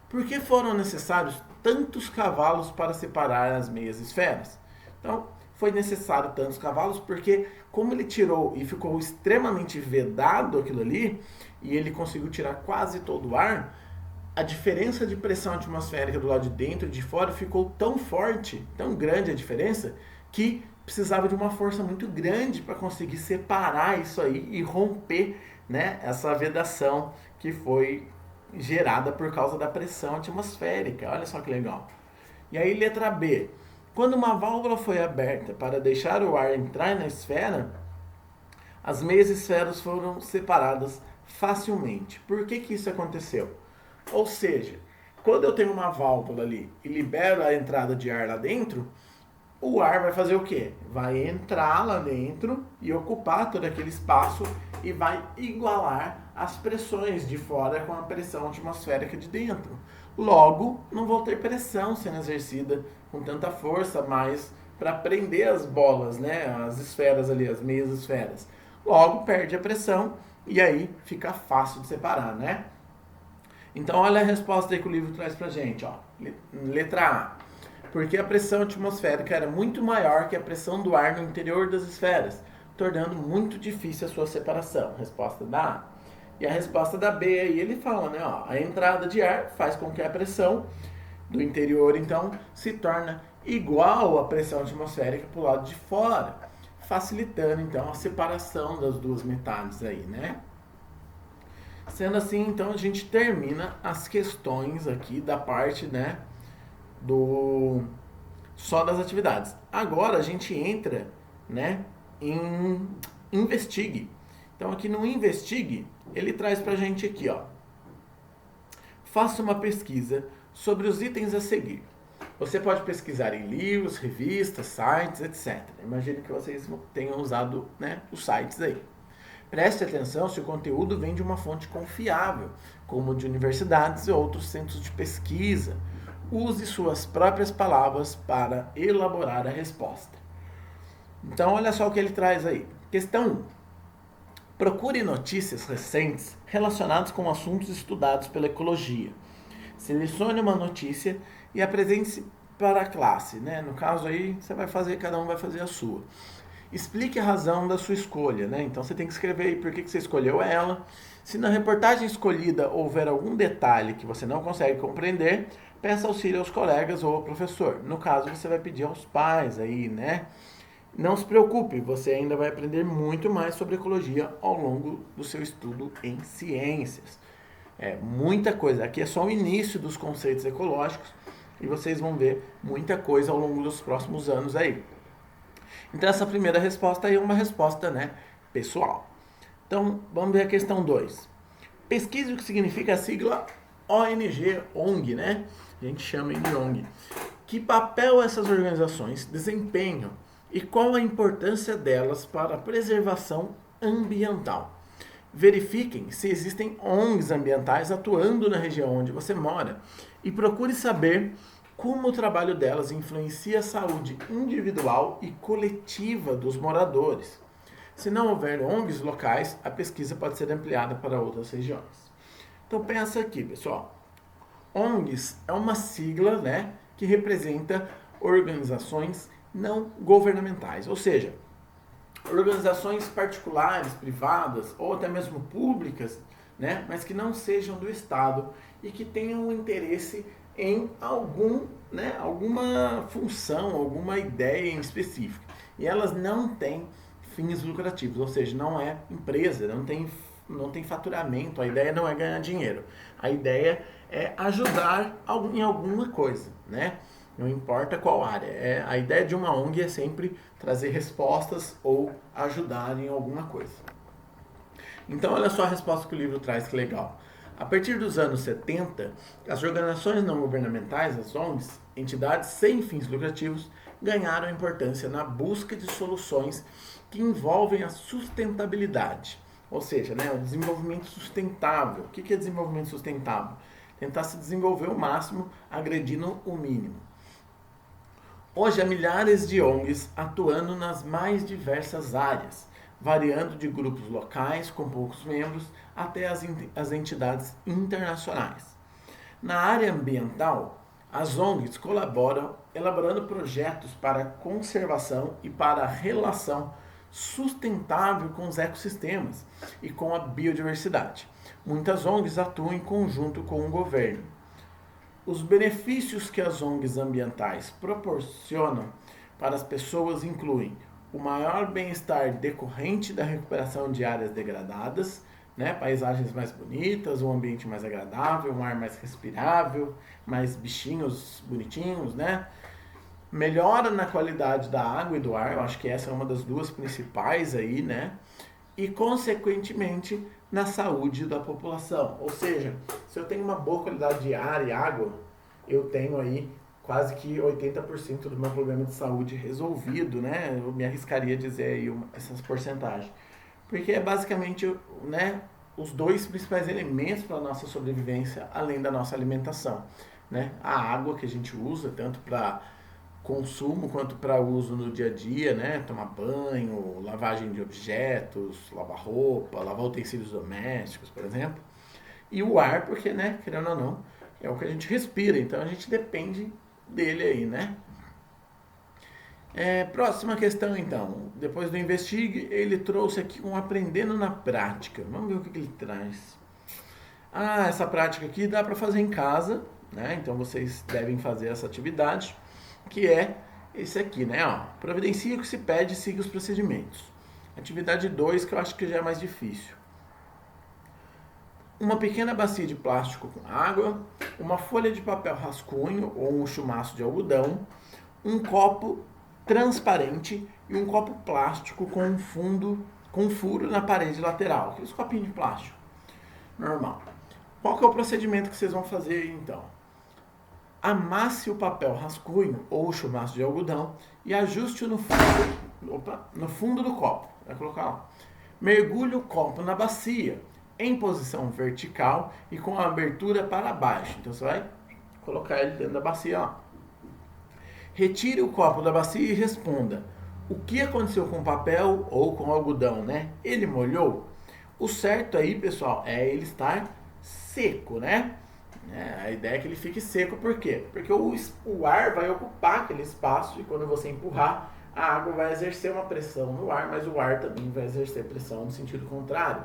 Por que foram necessários tantos cavalos para separar as meias esferas? Então, foi necessário tantos cavalos porque, como ele tirou e ficou extremamente vedado aquilo ali, e ele conseguiu tirar quase todo o ar, a diferença de pressão atmosférica do lado de dentro e de fora ficou tão forte, tão grande a diferença, que precisava de uma força muito grande para conseguir separar isso aí e romper, né, essa vedação que foi gerada por causa da pressão atmosférica. Olha só que legal. E aí, letra B. Quando uma válvula foi aberta para deixar o ar entrar na esfera, as meias esferas foram separadas facilmente. Por que isso aconteceu? Ou seja, quando eu tenho uma válvula ali e libero a entrada de ar lá dentro, o ar vai fazer o quê? Vai entrar lá dentro e ocupar todo aquele espaço e vai igualar as pressões de fora com a pressão atmosférica de dentro. Logo, não vou ter pressão sendo exercida com tanta força mais para prender as bolas, né? As esferas ali, as meias esferas. Logo, perde a pressão e aí fica fácil de separar, né? Então, olha a resposta aí que o livro traz pra gente, ó. Letra A. Porque a pressão atmosférica era muito maior que a pressão do ar no interior das esferas, tornando muito difícil a sua separação. Resposta da A. E a resposta da B aí ele fala, né? Ó, a entrada de ar faz com que a pressão do interior, então, se torna igual à pressão atmosférica para o lado de fora, facilitando, então, a separação das duas metades aí, né? Sendo assim, então, a gente termina as questões aqui da parte, né, só das atividades. Agora a gente entra, né, em Investigue. Então aqui no Investigue, ele traz pra gente aqui, ó. Faça uma pesquisa sobre os itens a seguir. Você pode pesquisar em livros, revistas, sites, etc. Imagino que vocês tenham usado, né, os sites aí. Preste atenção se o conteúdo vem de uma fonte confiável, como de universidades e outros centros de pesquisa. Use suas próprias palavras para elaborar a resposta. Então, olha só o que ele traz aí. Questão 1. Procure notícias recentes relacionadas com assuntos estudados pela ecologia. Selecione uma notícia e apresente-se para a classe, né? No caso aí, cada um vai fazer a sua. Explique a razão da sua escolha, né? Então você tem que escrever aí por que você escolheu ela. Se na reportagem escolhida houver algum detalhe que você não consegue compreender, peça auxílio aos colegas ou ao professor. No caso, você vai pedir aos pais aí, né? Não se preocupe, você ainda vai aprender muito mais sobre ecologia ao longo do seu estudo em ciências. É muita coisa. Aqui é só o início dos conceitos ecológicos e vocês vão ver muita coisa ao longo dos próximos anos aí. Então essa primeira resposta aí é uma resposta, né, pessoal. Então vamos ver a questão 2. Pesquise o que significa a sigla ONG, ONG, né? A gente chama de ONG. Que papel essas organizações desempenham e qual a importância delas para a preservação ambiental? Verifiquem se existem ONGs ambientais atuando na região onde você mora e procure saber como o trabalho delas influencia a saúde individual e coletiva dos moradores. Se não houver ONGs locais, a pesquisa pode ser ampliada para outras regiões. Então pensa aqui, pessoal. ONGs é uma sigla, né, que representa organizações não governamentais, ou seja, organizações particulares, privadas ou até mesmo públicas, né, mas que não sejam do Estado e que tenham um interesse em alguma função, alguma ideia em específico. E elas não têm fins lucrativos, ou seja, não é empresa, não tem faturamento, a ideia não é ganhar dinheiro. A ideia é ajudar em alguma coisa, né? Não importa qual área. A ideia de uma ONG é sempre trazer respostas ou ajudar em alguma coisa. Então, olha só a resposta que o livro traz, que legal. A partir dos anos 70, as organizações não governamentais, as ONGs, entidades sem fins lucrativos, ganharam importância na busca de soluções que envolvem a sustentabilidade. Ou seja, né, o desenvolvimento sustentável. O que é desenvolvimento sustentável? Tentar se desenvolver o máximo, agredindo o mínimo. Hoje há milhares de ONGs atuando nas mais diversas áreas, variando de grupos locais com poucos membros até as entidades internacionais. Na área ambiental, as ONGs colaboram elaborando projetos para a conservação e para a relação sustentável com os ecossistemas e com a biodiversidade. Muitas ONGs atuam em conjunto com o governo. Os benefícios que as ONGs ambientais proporcionam para as pessoas incluem o maior bem-estar decorrente da recuperação de áreas degradadas, né, paisagens mais bonitas, um ambiente mais agradável, um ar mais respirável, mais bichinhos bonitinhos, né? Melhora na qualidade da água e do ar, eu acho que essa é uma das duas principais aí, né? E, consequentemente, na saúde da população. Ou seja, se eu tenho uma boa qualidade de ar e água, eu tenho aí quase que 80% do meu problema de saúde resolvido, né? Eu me arriscaria a dizer aí essas porcentagens. Porque é basicamente, né, os dois principais elementos para a nossa sobrevivência, além da nossa alimentação, né? A água que a gente usa, tanto para consumo quanto para uso no dia a dia, né? Tomar banho, lavagem de objetos, lavar roupa, lavar utensílios domésticos, por exemplo. E o ar, porque, né, querendo ou não, é o que a gente respira, então a gente depende dele aí, né? Próxima questão, então. Depois do Investigue, ele trouxe aqui um Aprendendo na Prática. Vamos ver o que ele traz. Essa prática aqui dá para fazer em casa, né? Então vocês devem fazer essa atividade, que é esse aqui, né? Providencie o que se pede e siga os procedimentos. Atividade 2, que eu acho que já é mais difícil. Uma pequena bacia de plástico com água, uma folha de papel rascunho ou um chumaço de algodão, um copo transparente e um copo plástico com furo na parede lateral. Aqueles copinhos de plástico. Normal. Qual que é o procedimento que vocês vão fazer então? Amasse o papel rascunho ou o chumaço de algodão e ajuste-o no fundo do copo. Vai colocar lá. Mergulhe o copo na bacia em posição vertical e com a abertura para baixo. Então você vai colocar ele dentro da bacia, ó. Retire o copo da bacia e responda: o que aconteceu com o papel ou com o algodão, né? Ele molhou? O certo aí, pessoal, é ele estar seco, né? A ideia é que ele fique seco, por quê? Porque o ar vai ocupar aquele espaço e quando você empurrar, a água vai exercer uma pressão no ar, mas o ar também vai exercer pressão no sentido contrário.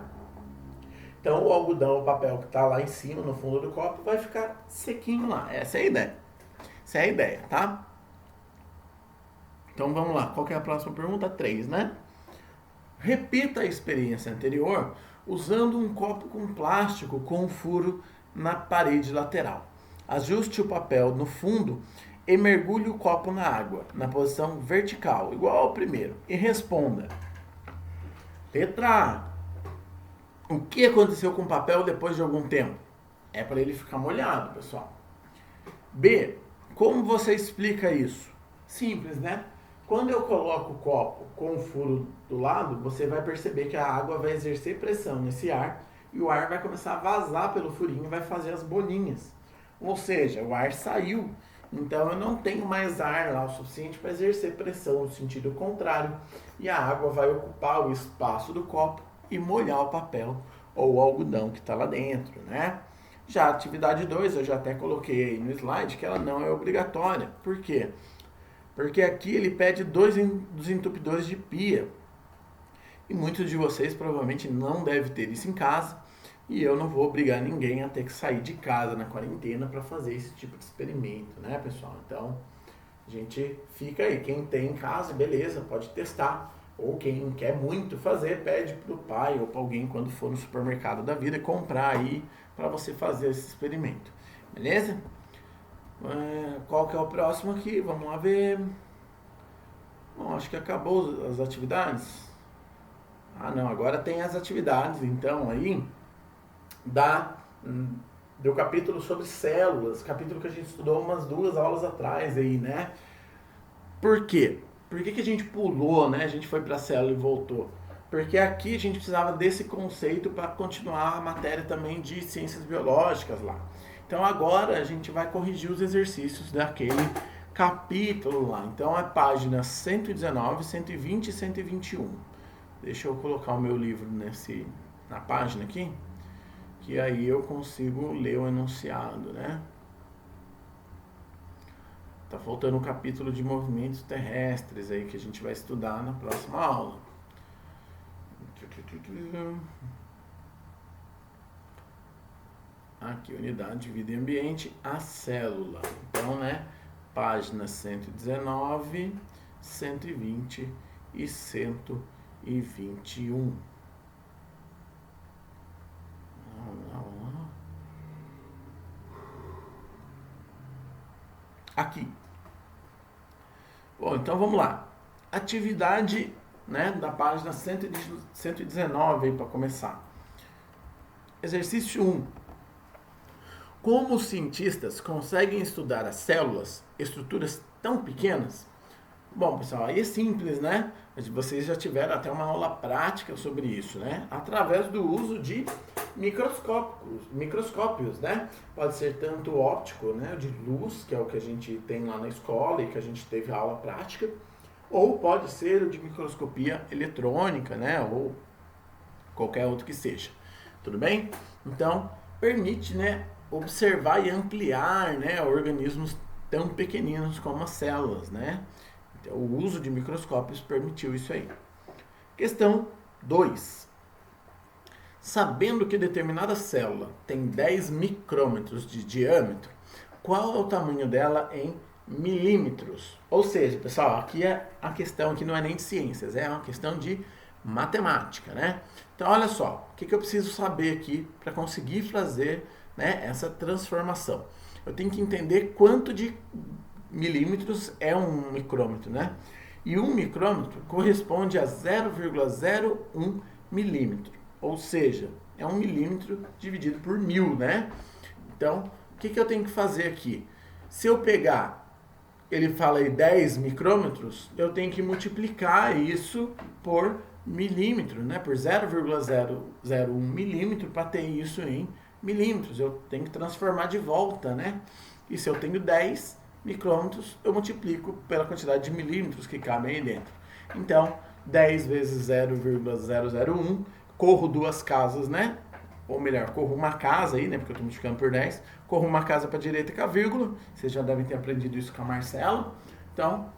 Então o algodão, o papel que está lá em cima, no fundo do copo, vai ficar sequinho lá. Essa é a ideia. Essa é a ideia, tá? Então vamos lá. Qual que é a próxima pergunta? 3, né? Repita a experiência anterior usando um copo com plástico com um furo na parede lateral. Ajuste o papel no fundo e mergulhe o copo na água, na posição vertical, igual ao primeiro. E responda. Letra A. O que aconteceu com o papel depois de algum tempo? É para ele ficar molhado, pessoal. B. Como você explica isso? Simples, né? Quando eu coloco o copo com o furo do lado, você vai perceber que a água vai exercer pressão nesse ar e o ar vai começar a vazar pelo furinho e vai fazer as bolinhas. Ou seja, o ar saiu, então eu não tenho mais ar lá o suficiente para exercer pressão no sentido contrário e a água vai ocupar o espaço do copo e molhar o papel ou o algodão que está lá dentro, né? Já a atividade 2, eu já até coloquei aí no slide que ela não é obrigatória. Por quê? Porque aqui ele pede 2 desentupidores de pia. E muitos de vocês provavelmente não devem ter isso em casa. E eu não vou obrigar ninguém a ter que sair de casa na quarentena para fazer esse tipo de experimento, né, pessoal? Então, a gente fica aí. Quem tem em casa, beleza, pode testar. Ou quem quer muito fazer, pede para o pai ou para alguém quando for no supermercado da vida comprar aí para você fazer esse experimento. Beleza? Qual que é o próximo aqui? Vamos lá ver. Bom, acho que acabou as atividades. Ah, não, agora tem as atividades, então, aí, do capítulo sobre células, capítulo que a gente estudou umas 2 aulas atrás aí, né? Por quê? Por que a gente pulou, né? A gente foi para a célula e voltou. Porque aqui a gente precisava desse conceito para continuar a matéria também de ciências biológicas lá. Então agora a gente vai corrigir os exercícios daquele capítulo lá. Então é página 119, 120 e 121. Deixa eu colocar o meu livro na página aqui, que aí eu consigo ler o enunciado, né? Tá faltando um capítulo de movimentos terrestres aí que a gente vai estudar na próxima aula. Aqui, unidade de vida e ambiente, a célula. Então, né, página 119, 120 e 121. Aqui. Bom, então vamos lá. Atividade, né, da página 119 para começar. Exercício 1. Como os cientistas conseguem estudar as células, estruturas tão pequenas? Bom, pessoal, aí é simples, né? Vocês já tiveram até uma aula prática sobre isso, né? Através do uso de microscópios, né? Pode ser tanto óptico, né, de luz, que é o que a gente tem lá na escola e que a gente teve aula prática, ou pode ser o de microscopia eletrônica, né, ou qualquer outro que seja. Tudo bem? Então, permite, né, observar e ampliar, né, organismos tão pequeninos como as células, né? Então, o uso de microscópios permitiu isso aí. Questão 2. Sabendo que determinada célula tem 10 micrômetros de diâmetro, qual é o tamanho dela em milímetros? Ou seja, pessoal, aqui a questão aqui não é nem de ciências, é uma questão de matemática, né? Então, olha só, o que eu preciso saber aqui para conseguir fazer, né, essa transformação? Eu tenho que entender quanto de milímetros é um micrômetro, né? E um micrômetro corresponde a 0,01 milímetro. Ou seja, é 1 milímetro dividido por 1000, né? Então, o que eu tenho que fazer aqui? Se eu pegar, ele fala aí 10 micrômetros, eu tenho que multiplicar isso por milímetro, né? Por 0,001 milímetro para ter isso em milímetros. Eu tenho que transformar de volta, né? E se eu tenho 10 micrômetros, eu multiplico pela quantidade de milímetros que cabem aí dentro. Então, 10 vezes 0,001, corro 2 casas, né? Ou melhor, corro uma casa aí, né? Porque eu estou multiplicando por 10. Corro uma casa para a direita com a vírgula. Vocês já devem ter aprendido isso com a Marcela. Então,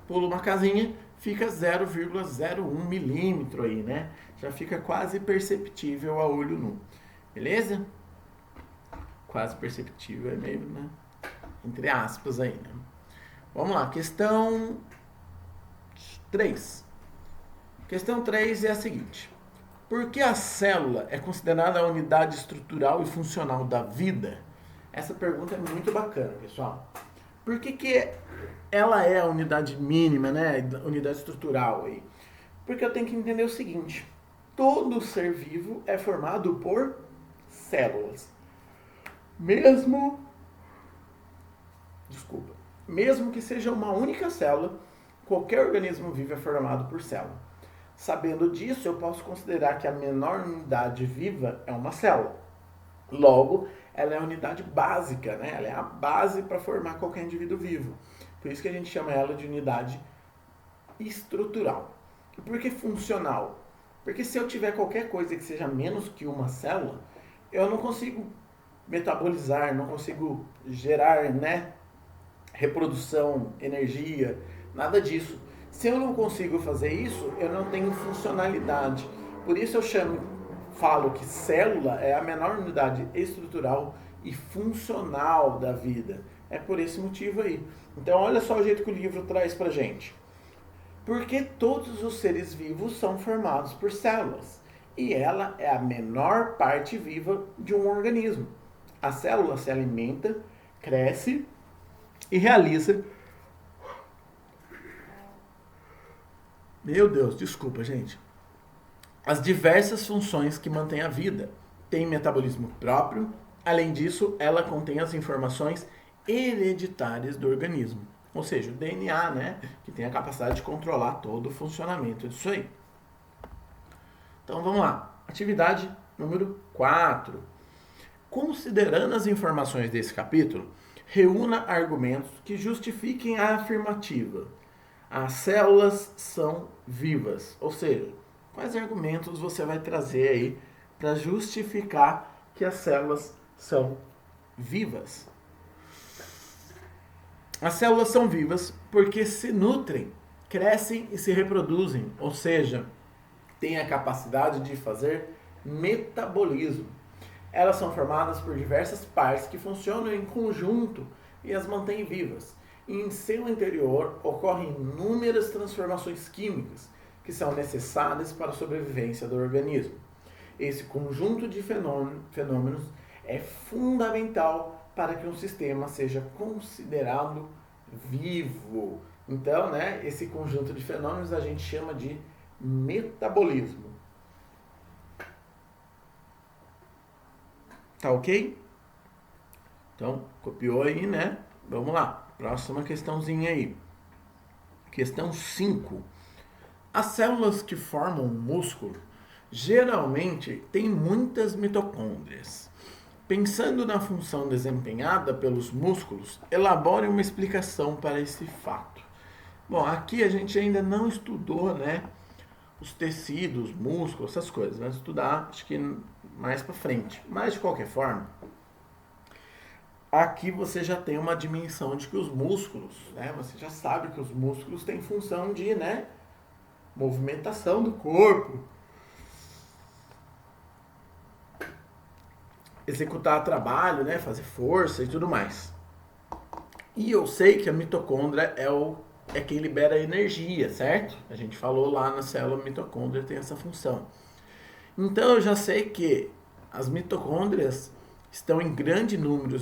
pulo uma casinha, fica 0,01 milímetro aí, né? Já fica quase perceptível a olho nu. Beleza? Quase perceptível é meio, né? Entre aspas aí, né? Vamos lá, questão 3. Questão 3 é a seguinte. Por que a célula é considerada a unidade estrutural e funcional da vida? Essa pergunta é muito bacana, pessoal. Por que ela é a unidade mínima, né? Unidade estrutural aí? Porque eu tenho que entender o seguinte. Todo ser vivo é formado por células. Mesmo que seja uma única célula, qualquer organismo vivo é formado por célula. Sabendo disso, eu posso considerar que a menor unidade viva é uma célula. Logo, ela é a unidade básica, né? Ela é a base para formar qualquer indivíduo vivo. Por isso que a gente chama ela de unidade estrutural. E por que funcional? Porque se eu tiver qualquer coisa que seja menos que uma célula, eu não consigo metabolizar, não consigo gerar, né? Reprodução, energia, nada disso. Se eu não consigo fazer isso, eu não tenho funcionalidade. Por isso eu falo que célula é a menor unidade estrutural e funcional da vida. É por esse motivo aí. Então olha só o jeito que o livro traz pra gente. Porque todos os seres vivos são formados por células. E ela é a menor parte viva de um organismo. A célula se alimenta, cresce e realiza... Meu Deus, desculpa, gente. As diversas funções que mantêm a vida. Tem metabolismo próprio. Além disso, ela contém as informações hereditárias do organismo. Ou seja, o DNA, né? Que tem a capacidade de controlar todo o funcionamento disso aí. Então, vamos lá. Atividade número 4. Considerando as informações desse capítulo, reúna argumentos que justifiquem a afirmativa. As células são vivas. Ou seja, quais argumentos você vai trazer aí para justificar que as células são vivas? As células são vivas porque se nutrem, crescem e se reproduzem. Ou seja, têm a capacidade de fazer metabolismo. Elas são formadas por diversas partes que funcionam em conjunto e as mantêm vivas. E em seu interior ocorrem inúmeras transformações químicas que são necessárias para a sobrevivência do organismo. Esse conjunto de fenômenos é fundamental para que um sistema seja considerado vivo. Então, né, esse conjunto de fenômenos a gente chama de metabolismo. Tá ok? Então, copiou aí, né? Vamos lá. Próxima questãozinha aí. Questão 5. As células que formam o músculo geralmente têm muitas mitocôndrias. Pensando na função desempenhada pelos músculos, elabore uma explicação para esse fato. Bom, aqui a gente ainda não estudou, né, os tecidos, músculos, essas coisas. Vamos estudar, acho que mais para frente. Mas, de qualquer forma, aqui você já tem uma dimensão de que os músculos, né, você já sabe que os músculos têm função de, né, movimentação do corpo, executar trabalho, né, fazer força e tudo mais. E eu sei que a mitocôndria é quem libera energia, certo? A gente falou lá na célula, a mitocôndria tem essa função. Então eu já sei que as mitocôndrias estão em grande número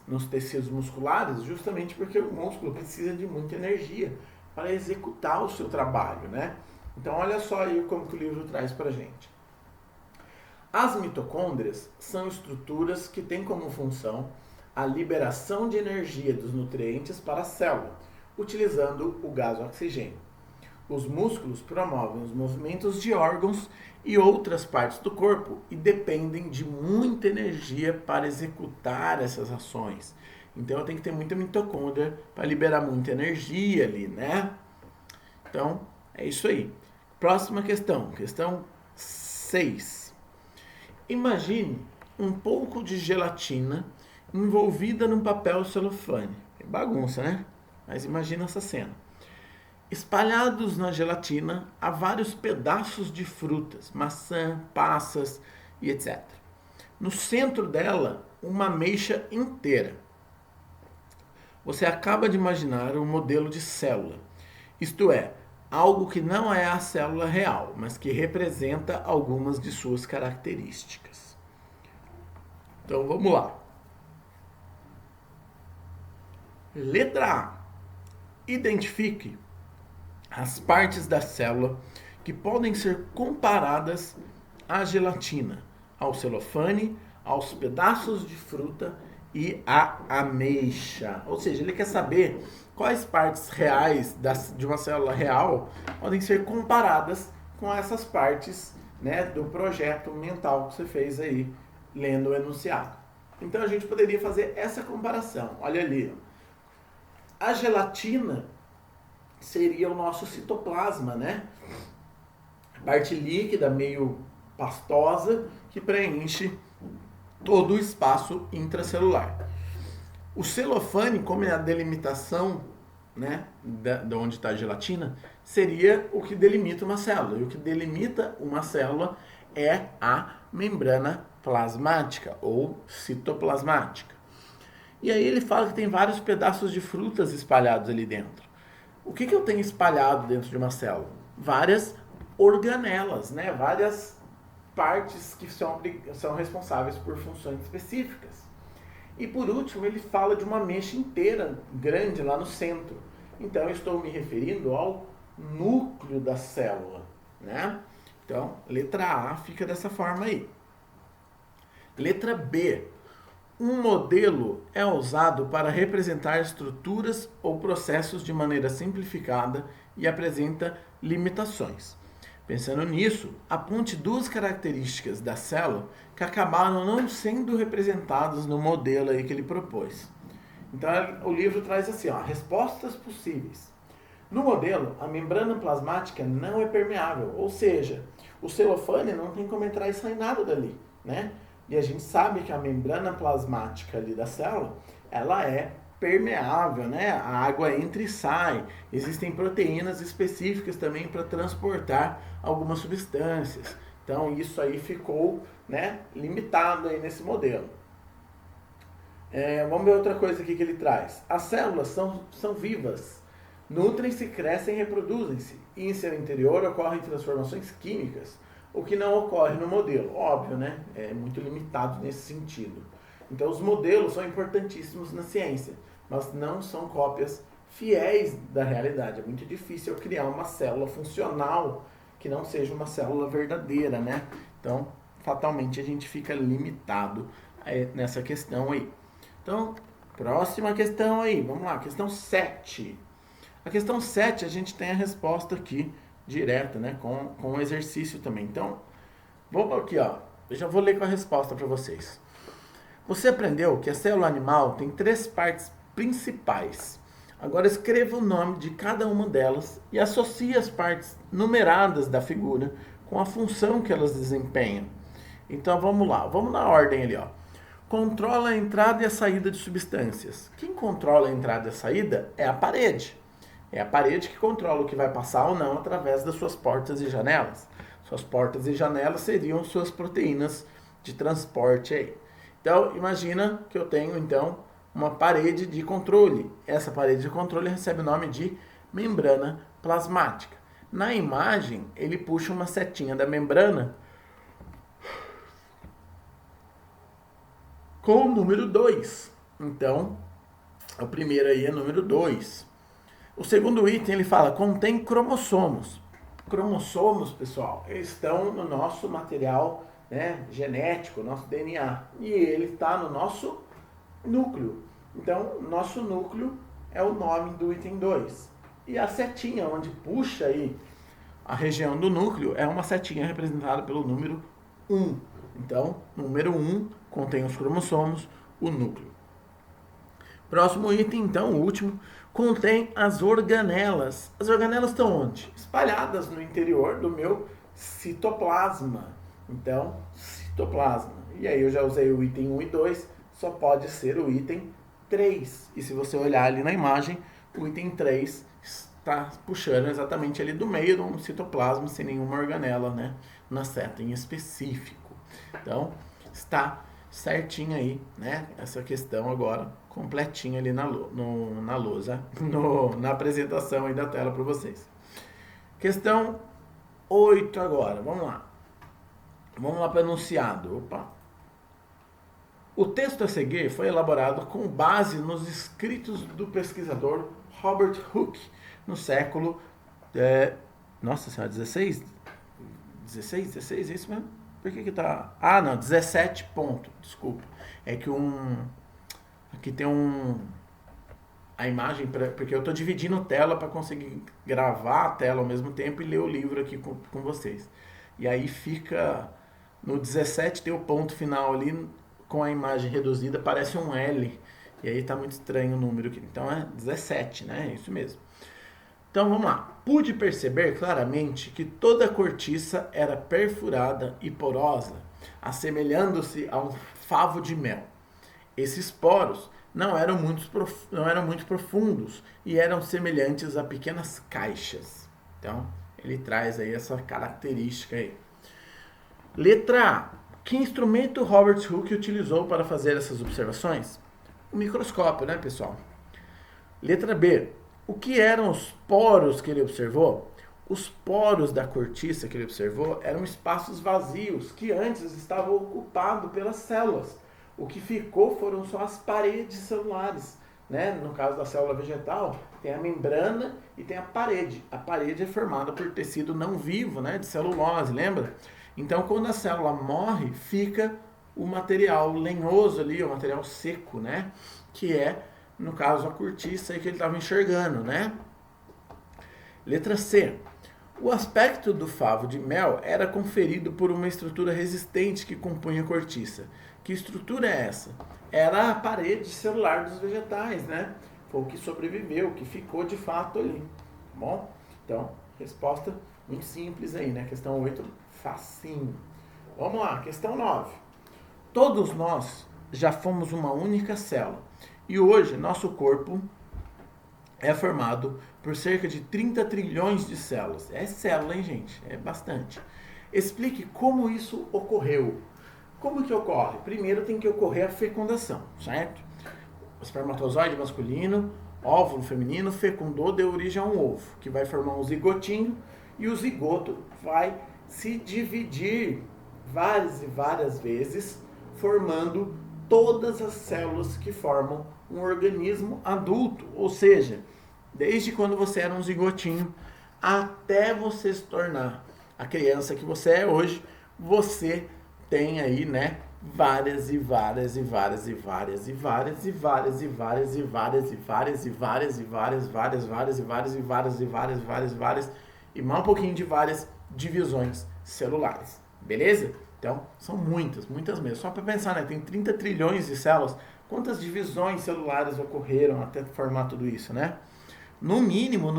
nos tecidos musculares, justamente porque o músculo precisa de muita energia para executar o seu trabalho, né? Então olha só aí como que o livro traz pra gente. As mitocôndrias são estruturas que têm como função a liberação de energia dos nutrientes para a célula, utilizando o gás oxigênio. Os músculos promovem os movimentos de órgãos e outras partes do corpo e dependem de muita energia para executar essas ações. Então eu tenho que ter muita mitocôndria para liberar muita energia ali, né? Então, é isso aí. Próxima questão, questão 6. Imagine um pouco de gelatina envolvida num papel celofane. É bagunça, né? Mas imagina essa cena. Espalhados na gelatina há vários pedaços de frutas, maçã, passas e etc. No centro dela, uma ameixa inteira. Você acaba de imaginar um modelo de célula, isto é, algo que não é a célula real, mas que representa algumas de suas características. Então vamos lá. Letra A. Identifique as partes da célula que podem ser comparadas à gelatina, ao celofane, aos pedaços de fruta e à ameixa. Ou seja, ele quer saber quais partes reais de uma célula real podem ser comparadas com essas partes, né, do projeto mental que você fez aí, lendo o enunciado. Então a gente poderia fazer essa comparação. Olha ali, a gelatina seria o nosso citoplasma, né? A parte líquida, meio pastosa, que preenche todo o espaço intracelular. O celofane, como é a delimitação, né, de onde está a gelatina, seria o que delimita uma célula. E o que delimita uma célula é a membrana plasmática ou citoplasmática. E aí ele fala que tem vários pedaços de frutas espalhados ali dentro. O que eu tenho espalhado dentro de uma célula? Várias organelas, né? Várias partes que são responsáveis por funções específicas. E por último, ele fala de uma ameixa inteira, grande, lá no centro. Então, eu estou me referindo ao núcleo da célula, né? Então, letra A fica dessa forma aí. Letra B. Um modelo é usado para representar estruturas ou processos de maneira simplificada e apresenta limitações. Pensando nisso, aponte duas características da célula que acabaram não sendo representadas no modelo aí que ele propôs. Então o livro traz assim, ó, respostas possíveis. No modelo, a membrana plasmática não é permeável, ou seja, o celofane não tem como entrar e sair nada dali, né? E a gente sabe que a membrana plasmática ali da célula, ela é permeável, né? A água entra e sai. Existem proteínas específicas também para transportar algumas substâncias. Então isso aí ficou, né, limitado aí nesse modelo. Vamos ver outra coisa aqui que ele traz. As células são vivas, nutrem-se, crescem e reproduzem-se. E em seu interior ocorrem transformações químicas, o que não ocorre no modelo. Óbvio, né? É muito limitado nesse sentido. Então, os modelos são importantíssimos na ciência, mas não são cópias fiéis da realidade. É muito difícil eu criar uma célula funcional que não seja uma célula verdadeira, né? Então, fatalmente, a gente fica limitado nessa questão aí. Então, próxima questão aí. Vamos lá, questão 7. A questão 7, a gente tem a resposta aqui, direta, né, com o exercício também. Então, vamos aqui, ó. Eu já vou ler com a resposta para vocês. Você aprendeu que a célula animal tem 3 partes principais. Agora escreva o nome de cada uma delas e associe as partes numeradas da figura com a função que elas desempenham. Então vamos lá, vamos na ordem ali, ó. Controla a entrada e a saída de substâncias. Quem controla a entrada e a saída é a parede. É a parede que controla o que vai passar ou não através das suas portas e janelas. Suas portas e janelas seriam suas proteínas de transporte aí. Então, imagina que eu tenho, então, uma parede de controle. Essa parede de controle recebe o nome de membrana plasmática. Na imagem, ele puxa uma setinha da membrana com o número 2. Então, o primeiro aí é número 2. O segundo item, ele fala, contém cromossomos. Cromossomos, pessoal, eles estão no nosso material, né, genético, nosso DNA. E ele está no nosso núcleo. Então, nosso núcleo é o nome do item 2. E a setinha, onde puxa aí a região do núcleo, é uma setinha representada pelo número 1. Então, número 1 contém os cromossomos, o núcleo. Próximo item, então, o último, contém as organelas. As organelas estão onde? Espalhadas no interior do meu citoplasma. Então, citoplasma. E aí eu já usei o item 1 e 2, só pode ser o item 3. E se você olhar ali na imagem, o item 3 está puxando exatamente ali do meio do citoplasma, sem nenhuma organela, né, na seta em específico. Então, está certinho aí, né, essa questão agora, completinha ali na lousa, na apresentação aí da tela para vocês. Questão 8 agora, vamos lá. Vamos lá para o enunciado. Opa. O texto a seguir foi elaborado com base nos escritos do pesquisador Robert Hooke, no século... nossa senhora, 16? 16, é isso mesmo? Por que tá... Ah, não, 17 ponto, desculpa. É que aqui tem a imagem, porque eu estou dividindo tela para conseguir gravar a tela ao mesmo tempo e ler o livro aqui com vocês. E aí fica... No 17 tem o ponto final ali, com a imagem reduzida, parece um L. E aí tá muito estranho o número aqui. Então é 17, né? É isso mesmo. Então vamos lá. Pude perceber claramente que toda a cortiça era perfurada e porosa, assemelhando-se a um favo de mel. Esses poros não eram muito profundos e eram semelhantes a pequenas caixas. Então ele traz aí essa característica aí. Letra A. Que instrumento Robert Hooke utilizou para fazer essas observações? O microscópio, né, pessoal? Letra B. O que eram os poros que ele observou? Os poros da cortiça que ele observou eram espaços vazios que antes estavam ocupados pelas células. O que ficou foram só as paredes celulares, né? No caso da célula vegetal, tem a membrana e tem a parede. A parede é formada por tecido não vivo, né, de celulose, lembra? Então, quando a célula morre, fica o material lenhoso ali, o material seco, né? Que é, no caso, a cortiça aí que ele estava enxergando, né? Letra C. O aspecto do favo de mel era conferido por uma estrutura resistente que compunha a cortiça. Que estrutura é essa? Era a parede celular dos vegetais, né? Foi o que sobreviveu, o que ficou de fato ali. Tá bom? Então, resposta muito simples aí, né? Questão 8, facinho. Vamos lá, questão 9. Todos nós já fomos uma única célula. E hoje, nosso corpo é formado por cerca de 30 trilhões de células. É célula, hein, gente? É bastante. Explique como isso ocorreu. Como que ocorre? Primeiro tem que ocorrer a fecundação, certo? O espermatozoide masculino, óvulo feminino, fecundou, deu origem a um ovo, que vai formar um zigotinho, e o zigoto vai se dividir várias e várias vezes, formando todas as células que formam um organismo adulto. Ou seja, desde quando você era um zigotinho até você se tornar a criança que você é hoje, você tem aí, né, várias e várias e várias e várias e várias e várias e várias e várias e várias e várias e várias várias várias e várias e várias e várias várias várias e mais um pouquinho de várias divisões celulares, beleza? Então, são muitas mesmo. Só para pensar, né, tem 30 trilhões de células, quantas divisões celulares ocorreram até formar tudo isso, né? No mínimo,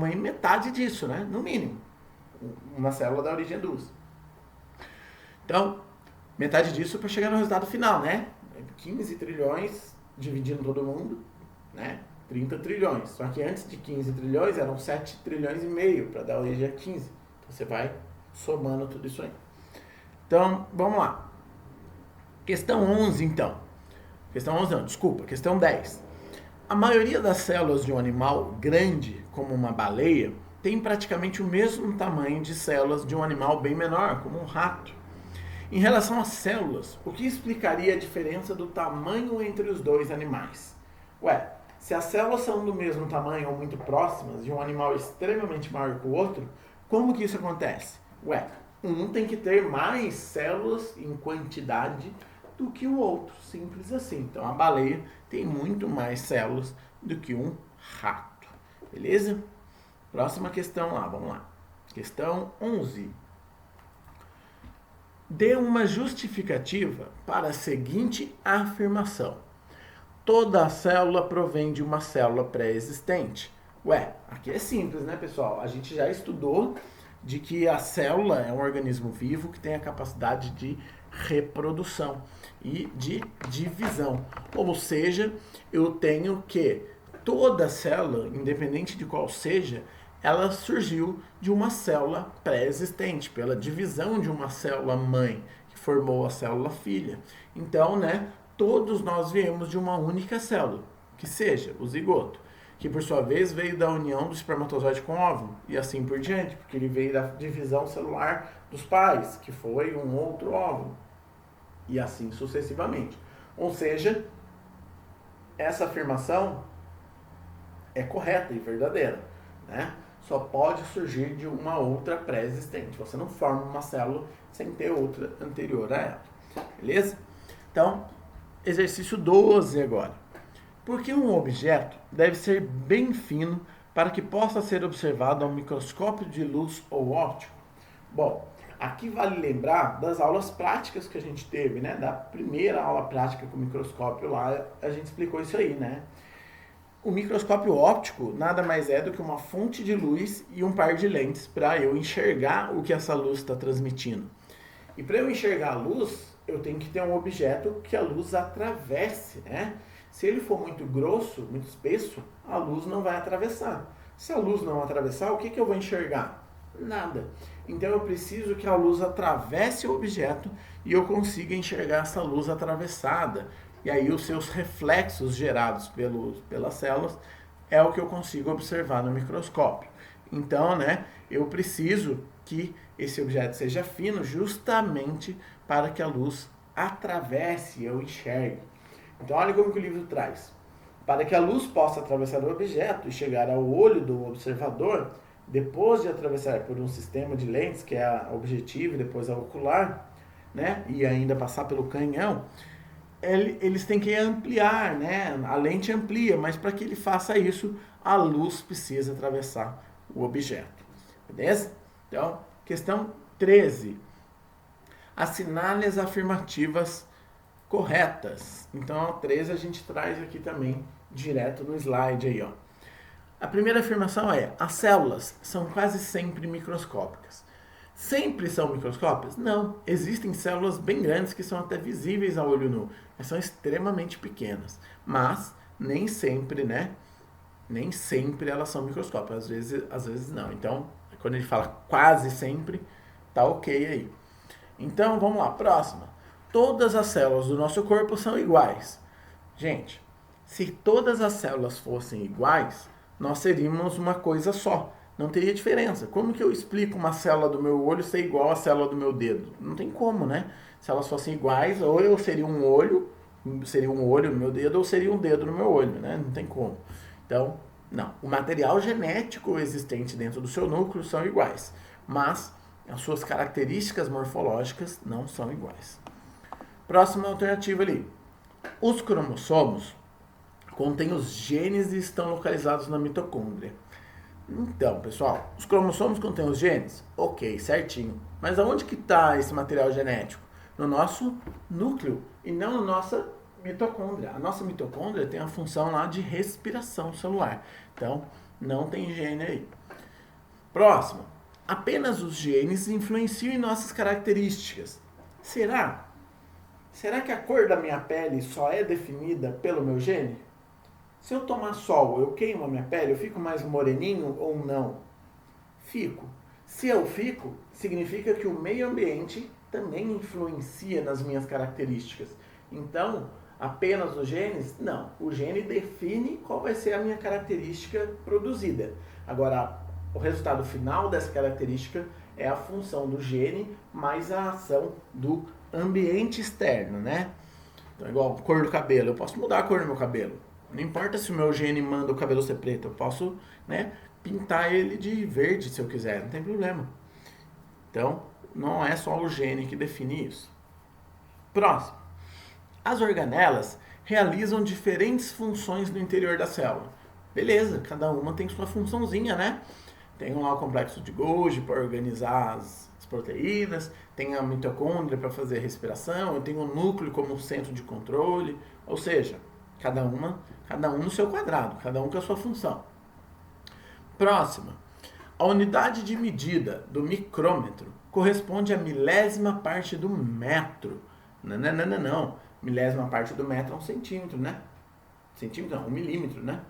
aí metade disso, né? No mínimo. Uma célula dá origem a duas. Então, metade disso para chegar no resultado final, né? 15 trilhões dividindo todo mundo, né? 30 trilhões. Só que antes de 15 trilhões eram 7 trilhões e meio para dar origem a 15. Então você vai somando tudo isso aí. Então, vamos lá. Questão 11, então. Questão 11 não, desculpa. Questão 10. A maioria das células de um animal grande, como uma baleia, tem praticamente o mesmo tamanho de células de um animal bem menor, como um rato. Em relação às células, o que explicaria a diferença do tamanho entre os dois animais? Ué, se as células são do mesmo tamanho ou muito próximas de um animal extremamente maior que o outro, como que isso acontece? Ué, um tem que ter mais células em quantidade do que o outro, simples assim. Então a baleia tem muito mais células do que um rato, beleza? Próxima questão lá, vamos lá. Questão 11. Dê uma justificativa para a seguinte afirmação. Toda célula provém de uma célula pré-existente. Ué, aqui é simples, né, pessoal? A gente já estudou de que a célula é um organismo vivo que tem a capacidade de reprodução e de divisão. Ou seja, eu tenho que toda célula, independente de qual seja, ela surgiu de uma célula pré-existente, pela divisão de uma célula mãe, que formou a célula filha. Então, né, todos nós viemos de uma única célula, que seja o zigoto, que por sua vez veio da união do espermatozoide com o óvulo, e assim por diante, porque ele veio da divisão celular dos pais, que foi um outro óvulo, e assim sucessivamente. Ou seja, essa afirmação é correta e verdadeira, né? Só pode surgir de uma outra pré-existente. Você não forma uma célula sem ter outra anterior a ela. Beleza? Então, exercício 12 agora. Por que um objeto deve ser bem fino para que possa ser observado ao microscópio de luz ou óptico? Bom, aqui vale lembrar das aulas práticas que a gente teve, né? Da primeira aula prática com o microscópio lá, a gente explicou isso aí, né? O microscópio óptico nada mais é do que uma fonte de luz e um par de lentes para eu enxergar o que essa luz está transmitindo. E para eu enxergar a luz, eu tenho que ter um objeto que a luz atravesse, né? Se ele for muito grosso, muito espesso, a luz não vai atravessar. Se a luz não atravessar, o que eu vou enxergar? Nada. Então eu preciso que a luz atravesse o objeto e eu consiga enxergar essa luz atravessada. E aí os seus reflexos gerados pelas células é o que eu consigo observar no microscópio. Então, né, eu preciso que esse objeto seja fino justamente para que a luz atravesse e eu enxergue. Então, olha como que o livro traz. Para que a luz possa atravessar o objeto e chegar ao olho do observador, depois de atravessar por um sistema de lentes, que é a objetiva e depois a ocular, né, e ainda passar pelo canhão, eles têm que ampliar, né? A lente amplia, mas para que ele faça isso, a luz precisa atravessar o objeto. Beleza? Então, questão 13. Assinale as afirmativas corretas. Então, a 13 a gente traz aqui também, direto no slide aí, ó. A primeira afirmação é: as células são quase sempre microscópicas. Sempre são microscópicas? Não. Existem células bem grandes que são até visíveis a olho nu, mas são extremamente pequenas. Mas nem sempre, né? Nem sempre elas são microscópicas. Às vezes não. Então, quando ele fala quase sempre, tá ok aí. Então, vamos lá. Próxima. Todas as células do nosso corpo são iguais. Gente, se todas as células fossem iguais, nós seríamos uma coisa só. Não teria diferença. Como que eu explico uma célula do meu olho ser igual à célula do meu dedo? Não tem como, né? Se elas fossem iguais, ou eu seria um olho no meu dedo, ou seria um dedo no meu olho, né? Não tem como. Então, não. O material genético existente dentro do seu núcleo são iguais, mas as suas características morfológicas não são iguais. Próxima alternativa ali. Os cromossomos contêm os genes e estão localizados na mitocôndria. Então, pessoal, os cromossomos contêm os genes? Ok, certinho. Mas aonde que está esse material genético? No nosso núcleo e não na nossa mitocôndria. A nossa mitocôndria tem a função lá de respiração celular. Então, não tem gene aí. Próximo. Apenas os genes influenciam em nossas características. Será? Será que a cor da minha pele só é definida pelo meu gene? Se eu tomar sol, eu queimo a minha pele, eu fico mais moreninho ou não? Fico. Se eu fico, significa que o meio ambiente também influencia nas minhas características. Então, apenas os genes? Não. O gene define qual vai ser a minha característica produzida. Agora, o resultado final dessa característica é a função do gene mais a ação do ambiente externo, né? Então, igual a cor do cabelo. Eu posso mudar a cor do meu cabelo. Não importa se o meu gene manda o cabelo ser preto, eu posso, né, pintar ele de verde se eu quiser, não tem problema. Então, não é só o gene que define isso. Próximo. As organelas realizam diferentes funções no interior da célula. Beleza, cada uma tem sua funçãozinha, né? Tem lá o complexo de Golgi para organizar as proteínas, tem a mitocôndria para fazer a respiração, eu tenho o núcleo como centro de controle, ou seja, cada um no seu quadrado, cada um com a sua função. Próxima. A unidade de medida do micrômetro corresponde à milésima parte do metro. Não. Milésima parte do metro é um centímetro, né? Centímetro não, um milímetro, né?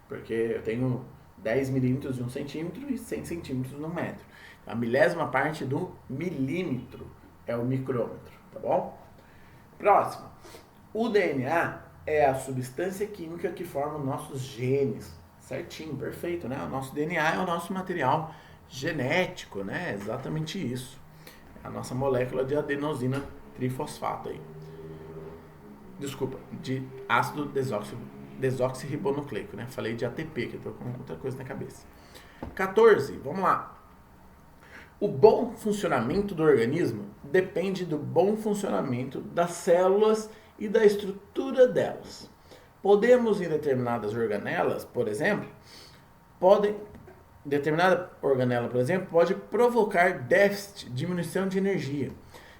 porque eu tenho 10 milímetros de 1 centímetro e 100 centímetros no metro. A milésima parte do milímetro é o micrômetro, tá bom? Próximo. O DNA é a substância química que forma os nossos genes. Certinho, perfeito, né? O nosso DNA é o nosso material genético, né? Exatamente isso. A nossa molécula de adenosina trifosfato aí. Desculpa, de ácido desoxirribonucleico, né? Falei de ATP, que eu tô com outra coisa na cabeça. 14, vamos lá. O bom funcionamento do organismo depende do bom funcionamento das células e da estrutura delas. Podemos, em determinadas organelas, por exemplo, determinada organela, por exemplo, pode provocar déficit, diminuição de energia.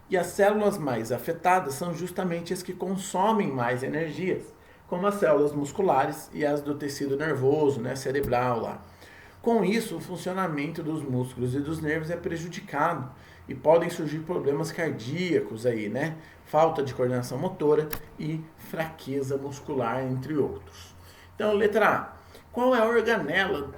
E as células mais afetadas são justamente as que consomem mais energias, como as células musculares e as do tecido nervoso, né, cerebral lá. Com isso, o funcionamento dos músculos e dos nervos é prejudicado e podem surgir problemas cardíacos aí, né? Falta de coordenação motora e fraqueza muscular, entre outros. Então, letra A. Qual é a organela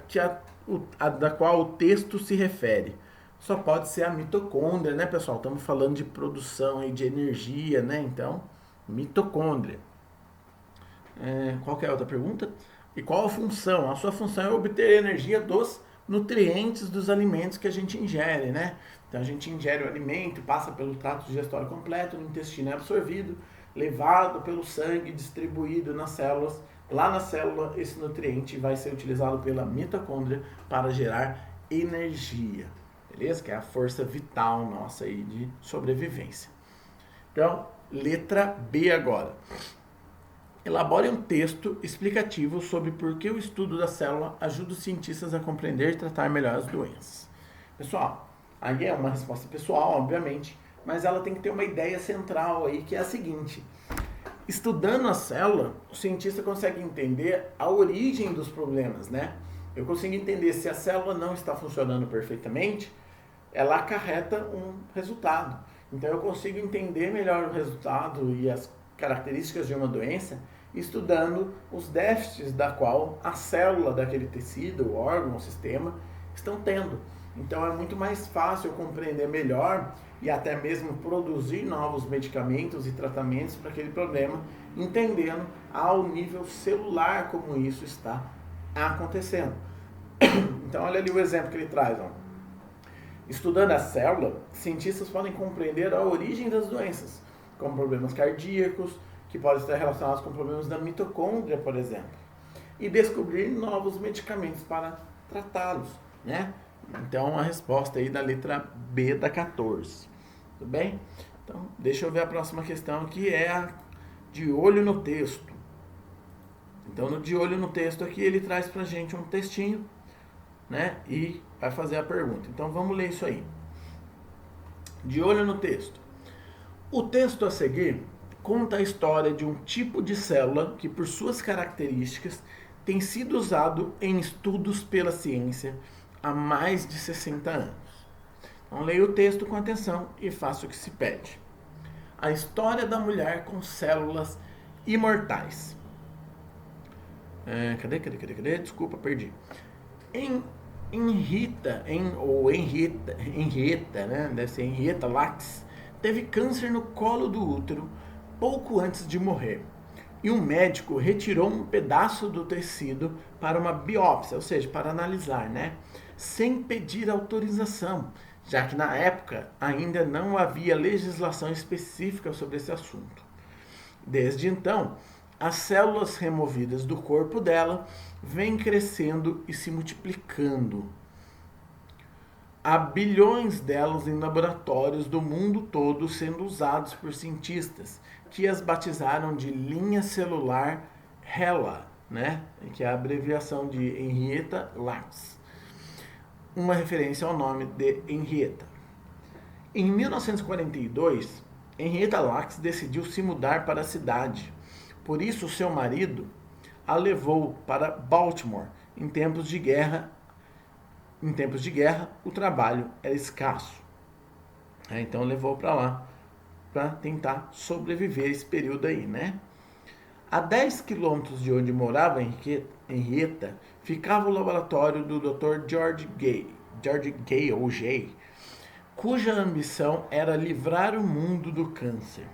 da qual o texto se refere? Só pode ser a mitocôndria, né, pessoal? Estamos falando de produção aí de energia, né? Então, mitocôndria. Qual que é a outra pergunta? E qual a função? A sua função é obter energia dos nutrientes dos alimentos que a gente ingere, né? Então a gente ingere o alimento, passa pelo trato digestório completo, no intestino é absorvido, levado pelo sangue, distribuído nas células. Lá na célula, esse nutriente vai ser utilizado pela mitocôndria para gerar energia, beleza? Que é a força vital nossa aí de sobrevivência. Então, letra B agora. Elabore um texto explicativo sobre por que o estudo da célula ajuda os cientistas a compreender e tratar melhor as doenças. Pessoal, aí é uma resposta pessoal, obviamente, mas ela tem que ter uma ideia central aí, que é a seguinte. Estudando a célula, o cientista consegue entender a origem dos problemas, né? Eu consigo entender se a célula não está funcionando perfeitamente, ela acarreta um resultado. Então eu consigo entender melhor o resultado e as características de uma doença, estudando os déficits da qual a célula daquele tecido, o órgão, o sistema, estão tendo. Então é muito mais fácil compreender melhor e até mesmo produzir novos medicamentos e tratamentos para aquele problema, entendendo ao nível celular como isso está acontecendo. Então olha ali o exemplo que ele traz, ó. Estudando a célula, cientistas podem compreender a origem das doenças, como problemas cardíacos, que podem estar relacionados com problemas da mitocôndria, por exemplo, e descobrir novos medicamentos para tratá-los, né? Então, a resposta aí da letra B da 14. Tudo bem? Então, deixa eu ver a próxima questão, que é a de olho no texto. Então, no de olho no texto aqui, ele traz pra gente um textinho, né? E vai fazer a pergunta. Então, vamos ler isso aí. De olho no texto. O texto a seguir conta a história de um tipo de célula que, por suas características, tem sido usado em estudos pela ciência há mais de 60 anos. Então, leia o texto com atenção e faça o que se pede. A história da mulher com células imortais. Cadê? Desculpa, perdi. Henrietta, né? Deve ser Henrietta Lacks, teve câncer no colo do útero pouco antes de morrer. E um médico retirou um pedaço do tecido para uma biópsia, ou seja, para analisar, né? Sem pedir autorização, já que na época ainda não havia legislação específica sobre esse assunto. Desde então, as células removidas do corpo dela vêm crescendo e se multiplicando. Há bilhões delas em laboratórios do mundo todo sendo usados por cientistas, que as batizaram de linha celular HeLa, né? Que é a abreviação de Henrietta Lacks, uma referência ao nome de Henrietta. Em 1942, Henrietta Lacks decidiu se mudar para a cidade. Por isso, seu marido a levou para Baltimore. Em tempos de guerra, o trabalho era escasso. Então levou para lá para tentar sobreviver esse período aí, né? A 10 quilômetros de onde morava Henrietta, ficava o laboratório do Dr. George Gay, ou Jay, cuja ambição era livrar o mundo do câncer.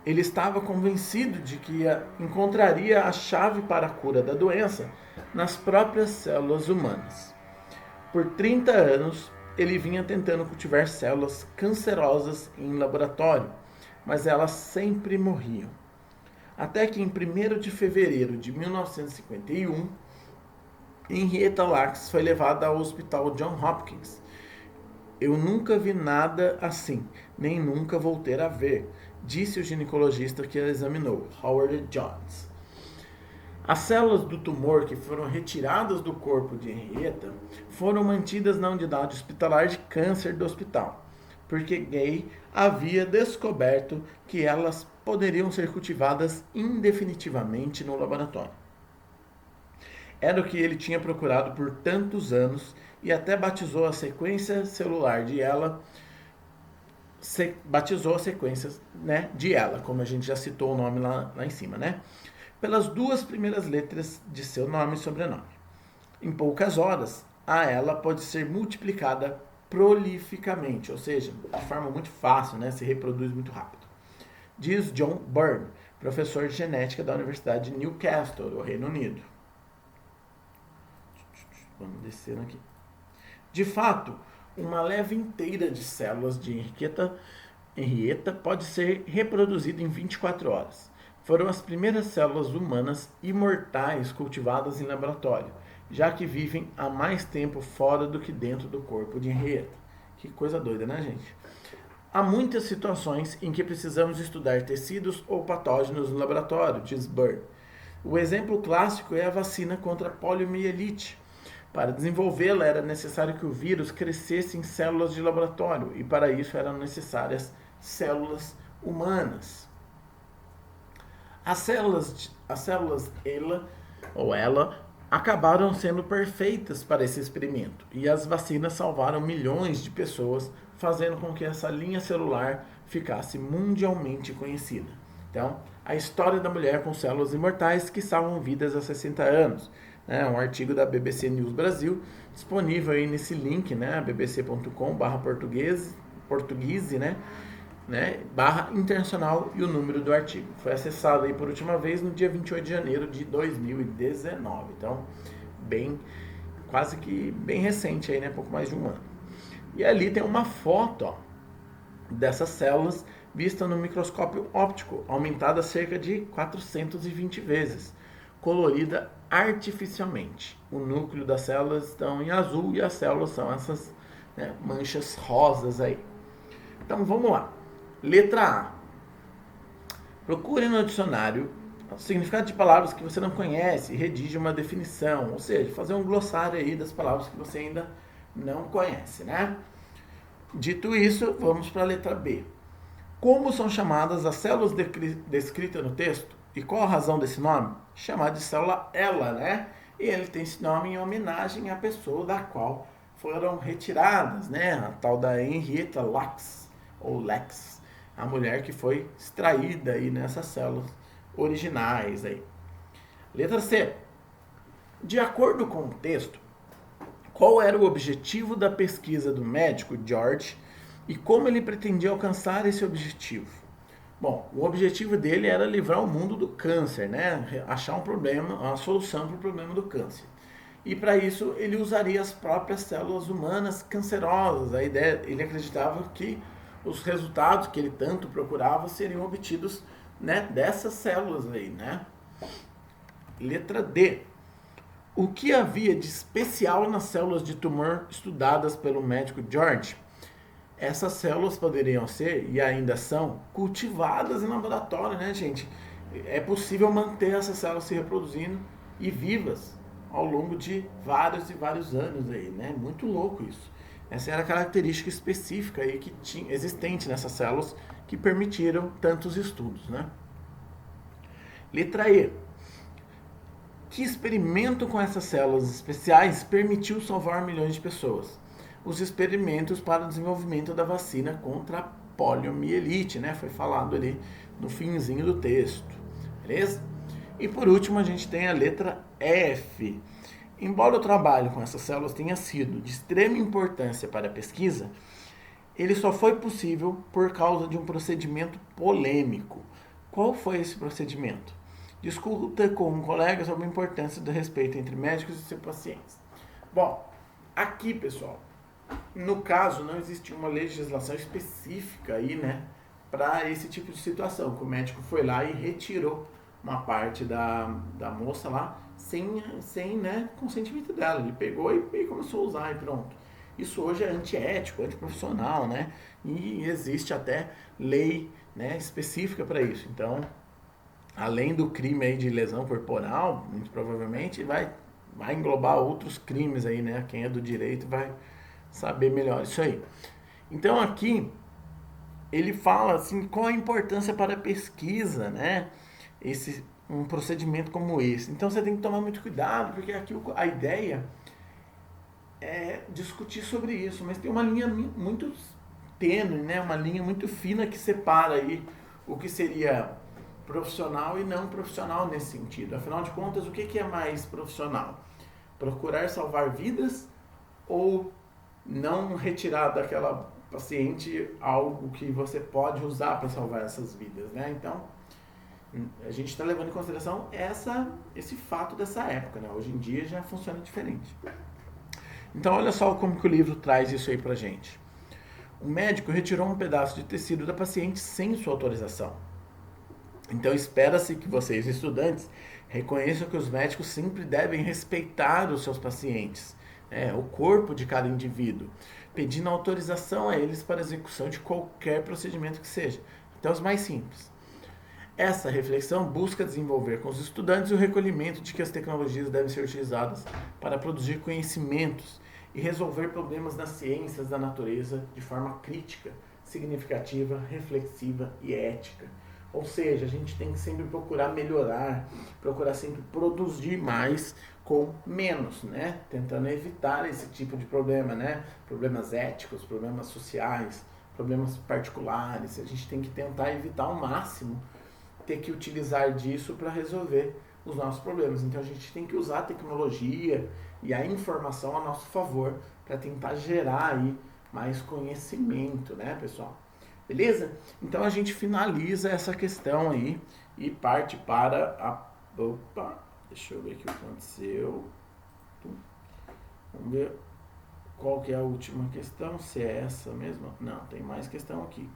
Ele estava convencido de que encontraria a chave para a cura da doença nas próprias células humanas. Por 30 anos, ele vinha tentando cultivar células cancerosas em laboratório, mas elas sempre morriam. Até que em 1º de fevereiro de 1951, Henrietta Lacks foi levada ao Hospital Johns Hopkins. Eu nunca vi nada assim, nem nunca vou ter a ver, disse o ginecologista que a examinou, Howard Jones. As células do tumor que foram retiradas do corpo de Henrietta foram mantidas na unidade hospitalar de câncer do hospital, porque Gay havia descoberto que elas poderiam ser cultivadas indefinitivamente no laboratório. Era o que ele tinha procurado por tantos anos e até batizou a sequência celular de ela, de ela, como a gente já citou o nome lá em cima, né? Pelas 2 primeiras letras de seu nome e sobrenome. Em poucas horas, a ela pode ser multiplicada prolificamente, ou seja, de forma muito fácil, né? Se reproduz muito rápido. Diz John Byrne, professor de genética da Universidade de Newcastle, do Reino Unido. Vamos descendo aqui. De fato, uma leva inteira de células de Henrietta pode ser reproduzida em 24 horas. Foram as primeiras células humanas imortais cultivadas em laboratório, já que vivem há mais tempo fora do que dentro do corpo de Henrietta. Que coisa doida, né, gente? Há muitas situações em que precisamos estudar tecidos ou patógenos no laboratório, diz Byrne. O exemplo clássico é a vacina contra a poliomielite. Para desenvolvê-la era necessário que o vírus crescesse em células de laboratório e para isso eram necessárias células humanas. As células ela acabaram sendo perfeitas para esse experimento e as vacinas salvaram milhões de pessoas, fazendo com que essa linha celular ficasse mundialmente conhecida. Então, a história da mulher com células imortais que salvam vidas há 60 anos. Um artigo da BBC News Brasil, disponível aí nesse link, né, bbc.com/portuguese, barra internacional e o número do artigo. Foi acessado aí por última vez no dia 28 de janeiro de 2019. Então, quase que bem recente aí, né, pouco mais de um ano. E ali tem uma foto, dessas células vista no microscópio óptico, aumentada cerca de 420 vezes, colorida artificialmente. O núcleo das células estão em azul e as células são essas, né, manchas rosas aí. Então vamos lá. Letra A. Procure no dicionário o significado de palavras que você não conhece e redige uma definição, ou seja, fazer um glossário aí das palavras que você ainda não conhece, né? Dito isso, vamos para a letra B. Como são chamadas as células descritas no texto? E qual a razão desse nome? Chamada de célula ELA, né? E ele tem esse nome em homenagem à pessoa da qual foram retiradas, né? A tal da Henrietta Lacks, ou Lex, a mulher que foi extraída aí nessas células originais aí. Letra C. De acordo com o texto, qual era o objetivo da pesquisa do médico George e como ele pretendia alcançar esse objetivo? Bom, o objetivo dele era livrar o mundo do câncer, né? Achar um problema, uma solução para o problema do câncer. E para isso ele usaria as próprias células humanas cancerosas. A ideia, ele acreditava que os resultados que ele tanto procurava seriam obtidos, né, dessas células aí, né? Letra D. O que havia de especial nas células de tumor estudadas pelo médico George? Essas células poderiam ser, e ainda são, cultivadas em laboratório, né, gente? É possível manter essas células se reproduzindo e vivas ao longo de vários e vários anos aí, né? Muito louco isso. Essa era a característica específica aí que tinha, existente nessas células que permitiram tantos estudos, né? Letra E. Que experimento com essas células especiais permitiu salvar milhões de pessoas? Os experimentos para o desenvolvimento da vacina contra a poliomielite, né? Foi falado ali no finzinho do texto, beleza? E por último, a gente tem a letra F. Embora o trabalho com essas células tenha sido de extrema importância para a pesquisa, ele só foi possível por causa de um procedimento polêmico. Qual foi esse procedimento? Discuta com um colega sobre a importância do respeito entre médicos e seus pacientes. Bom, aqui, pessoal, no caso, não existe uma legislação específica aí, né, para esse tipo de situação, que o médico foi lá e retirou uma parte da moça lá sem né, consentimento dela. Ele pegou e começou a usar e pronto. Isso hoje é antiético, antiprofissional, né? E existe até lei, né, específica para isso. Então, além do crime aí de lesão corporal, muito provavelmente vai englobar outros crimes aí, né? Quem é do direito vai saber melhor isso aí. Então aqui ele fala assim qual a importância para a pesquisa, né? Um procedimento como esse. Então você tem que tomar muito cuidado, porque aqui a ideia é discutir sobre isso, mas tem uma linha muito tênue, né? Uma linha muito fina que separa aí o que seria profissional e não profissional nesse sentido. Afinal de contas, o que é mais profissional? Procurar salvar vidas ou não retirar daquela paciente algo que você pode usar para salvar essas vidas, né? Então, a gente está levando em consideração esse fato dessa época, né? Hoje em dia já funciona diferente. Então, olha só como que o livro traz isso aí pra gente. O médico retirou um pedaço de tecido da paciente sem sua autorização. Então, espera-se que vocês, estudantes, reconheçam que os médicos sempre devem respeitar os seus pacientes, o corpo de cada indivíduo, pedindo autorização a eles para a execução de qualquer procedimento que seja, até os mais simples. Essa reflexão busca desenvolver com os estudantes o recolhimento de que as tecnologias devem ser utilizadas para produzir conhecimentos e resolver problemas nas ciências da natureza de forma crítica, significativa, reflexiva e ética. Ou seja, a gente tem que sempre procurar melhorar, procurar sempre produzir mais com menos, né? Tentando evitar esse tipo de problema, né? Problemas éticos, problemas sociais, problemas particulares. A gente tem que tentar evitar ao máximo ter que utilizar disso para resolver os nossos problemas. Então a gente tem que usar a tecnologia e a informação a nosso favor para tentar gerar aí mais conhecimento, né, pessoal? Beleza? Então a gente finaliza essa questão aí e parte para a... Opa, deixa eu ver o que aconteceu. Vamos ver qual que é a última questão, se é essa mesmo. Não, tem mais questão aqui.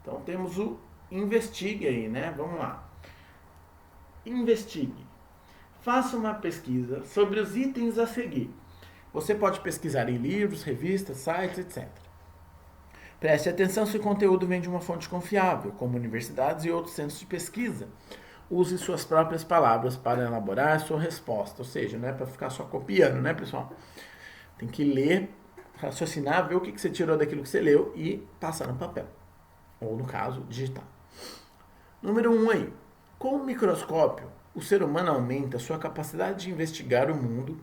Então temos o investigue aí, né? Vamos lá. Investigue. Faça uma pesquisa sobre os itens a seguir. Você pode pesquisar em livros, revistas, sites, etc. Preste atenção se o conteúdo vem de uma fonte confiável, como universidades e outros centros de pesquisa. Use suas próprias palavras para elaborar sua resposta. Ou seja, não é para ficar só copiando, né, pessoal? Tem que ler, raciocinar, ver o que você tirou daquilo que você leu e passar no papel. Ou, no caso, digitar. Número 1 aí. Com o microscópio, o ser humano aumenta sua capacidade de investigar o mundo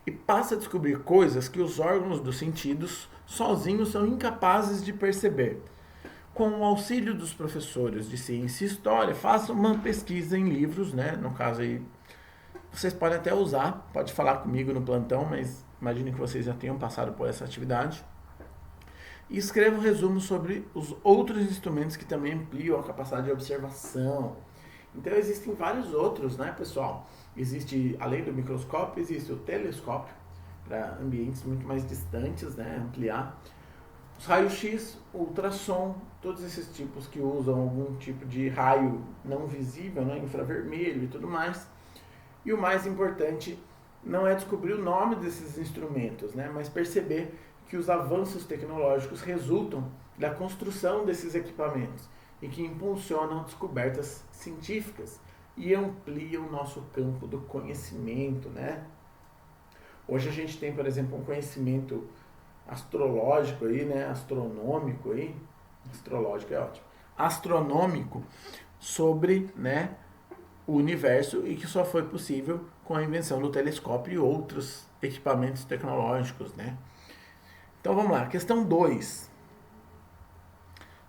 e passa a descobrir coisas que os órgãos dos sentidos sozinhos são incapazes de perceber. Com o auxílio dos professores de ciência e história, faça uma pesquisa em livros, né? No caso aí, vocês podem até usar, pode falar comigo no plantão, mas imagino que vocês já tenham passado por essa atividade. E escreva um resumo sobre os outros instrumentos que também ampliam a capacidade de observação. Então existem vários outros, né, pessoal? Existe, além do microscópio, existe o telescópio, para ambientes muito mais distantes, né, ampliar. Os raios-x, ultrassom, todos esses tipos que usam algum tipo de raio não visível, né, infravermelho e tudo mais. E o mais importante não é descobrir o nome desses instrumentos, né, mas perceber que os avanços tecnológicos resultam da construção desses equipamentos e que impulsionam descobertas científicas e ampliam o nosso campo do conhecimento, né? Hoje a gente tem, por exemplo, um conhecimento astrológico aí, né? Astronômico aí, astrológico é ótimo, astronômico sobre, né, o universo e que só foi possível com a invenção do telescópio e outros equipamentos tecnológicos, né? Então vamos lá, questão 2.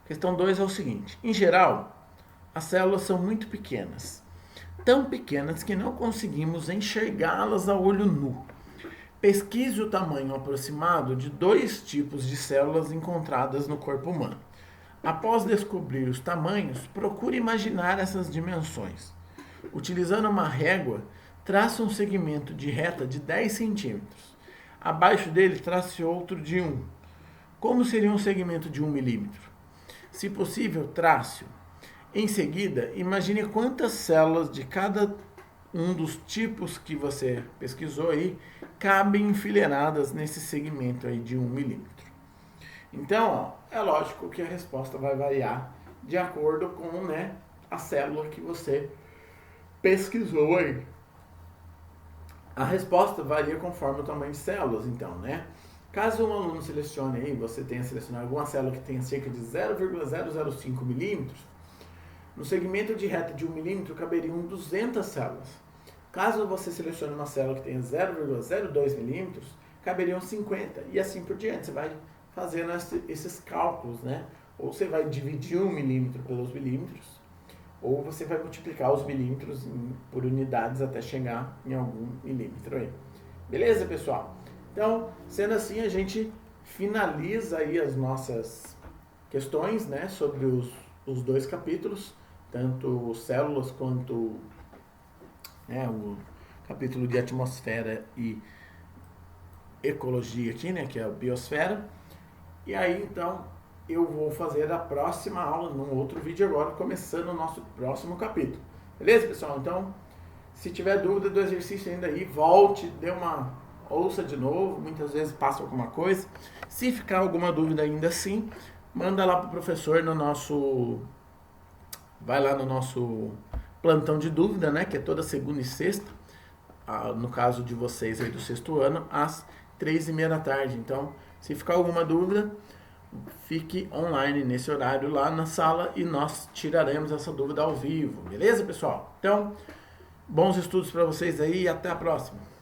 Questão 2 é o seguinte: em geral, as células são muito pequenas. tão pequenas que não conseguimos enxergá-las a olho nu. Pesquise o tamanho aproximado de 2 tipos de células encontradas no corpo humano. Após descobrir os tamanhos, procure imaginar essas dimensões. Utilizando uma régua, traça um segmento de reta de 10 centímetros. Abaixo dele, trace outro de 1. Como seria um segmento de 1 milímetro? Se possível, trace-o. Em seguida, imagine quantas células de cada um dos tipos que você pesquisou aí cabem enfileiradas nesse segmento aí de 1 milímetro. Então, é lógico que a resposta vai variar de acordo com, né, a célula que você pesquisou aí. A resposta varia conforme o tamanho de células, então, né? Caso um aluno selecione aí, você tenha selecionado alguma célula que tenha cerca de 0,005 milímetros, no segmento de reta de 1 milímetro caberiam 200 células. Caso você selecione uma célula que tenha 0,02 milímetros, caberiam 50 e assim por diante. Você vai fazendo esses cálculos, né? Ou você vai dividir 1 milímetro pelos milímetros, ou você vai multiplicar os milímetros por unidades até chegar em algum milímetro aí. Beleza, pessoal? Então, sendo assim, a gente finaliza aí as nossas questões, né, sobre os 2 capítulos, tanto células quanto, né, o capítulo de atmosfera e ecologia aqui, né, que é a biosfera. E aí, então, eu vou fazer a próxima aula num outro vídeo agora, começando o nosso próximo capítulo. Beleza, pessoal? Então, se tiver dúvida do exercício ainda aí, volte, ouça de novo, muitas vezes passa alguma coisa. Se ficar alguma dúvida ainda assim, manda lá pro professor vai lá no nosso plantão de dúvida, né, que é toda segunda e sexta, no caso de vocês aí do 6º ano, às 3h30 da tarde. Então, se ficar alguma dúvida, fique online nesse horário lá na sala e nós tiraremos essa dúvida ao vivo. Beleza, pessoal? Então, bons estudos para vocês aí e até a próxima.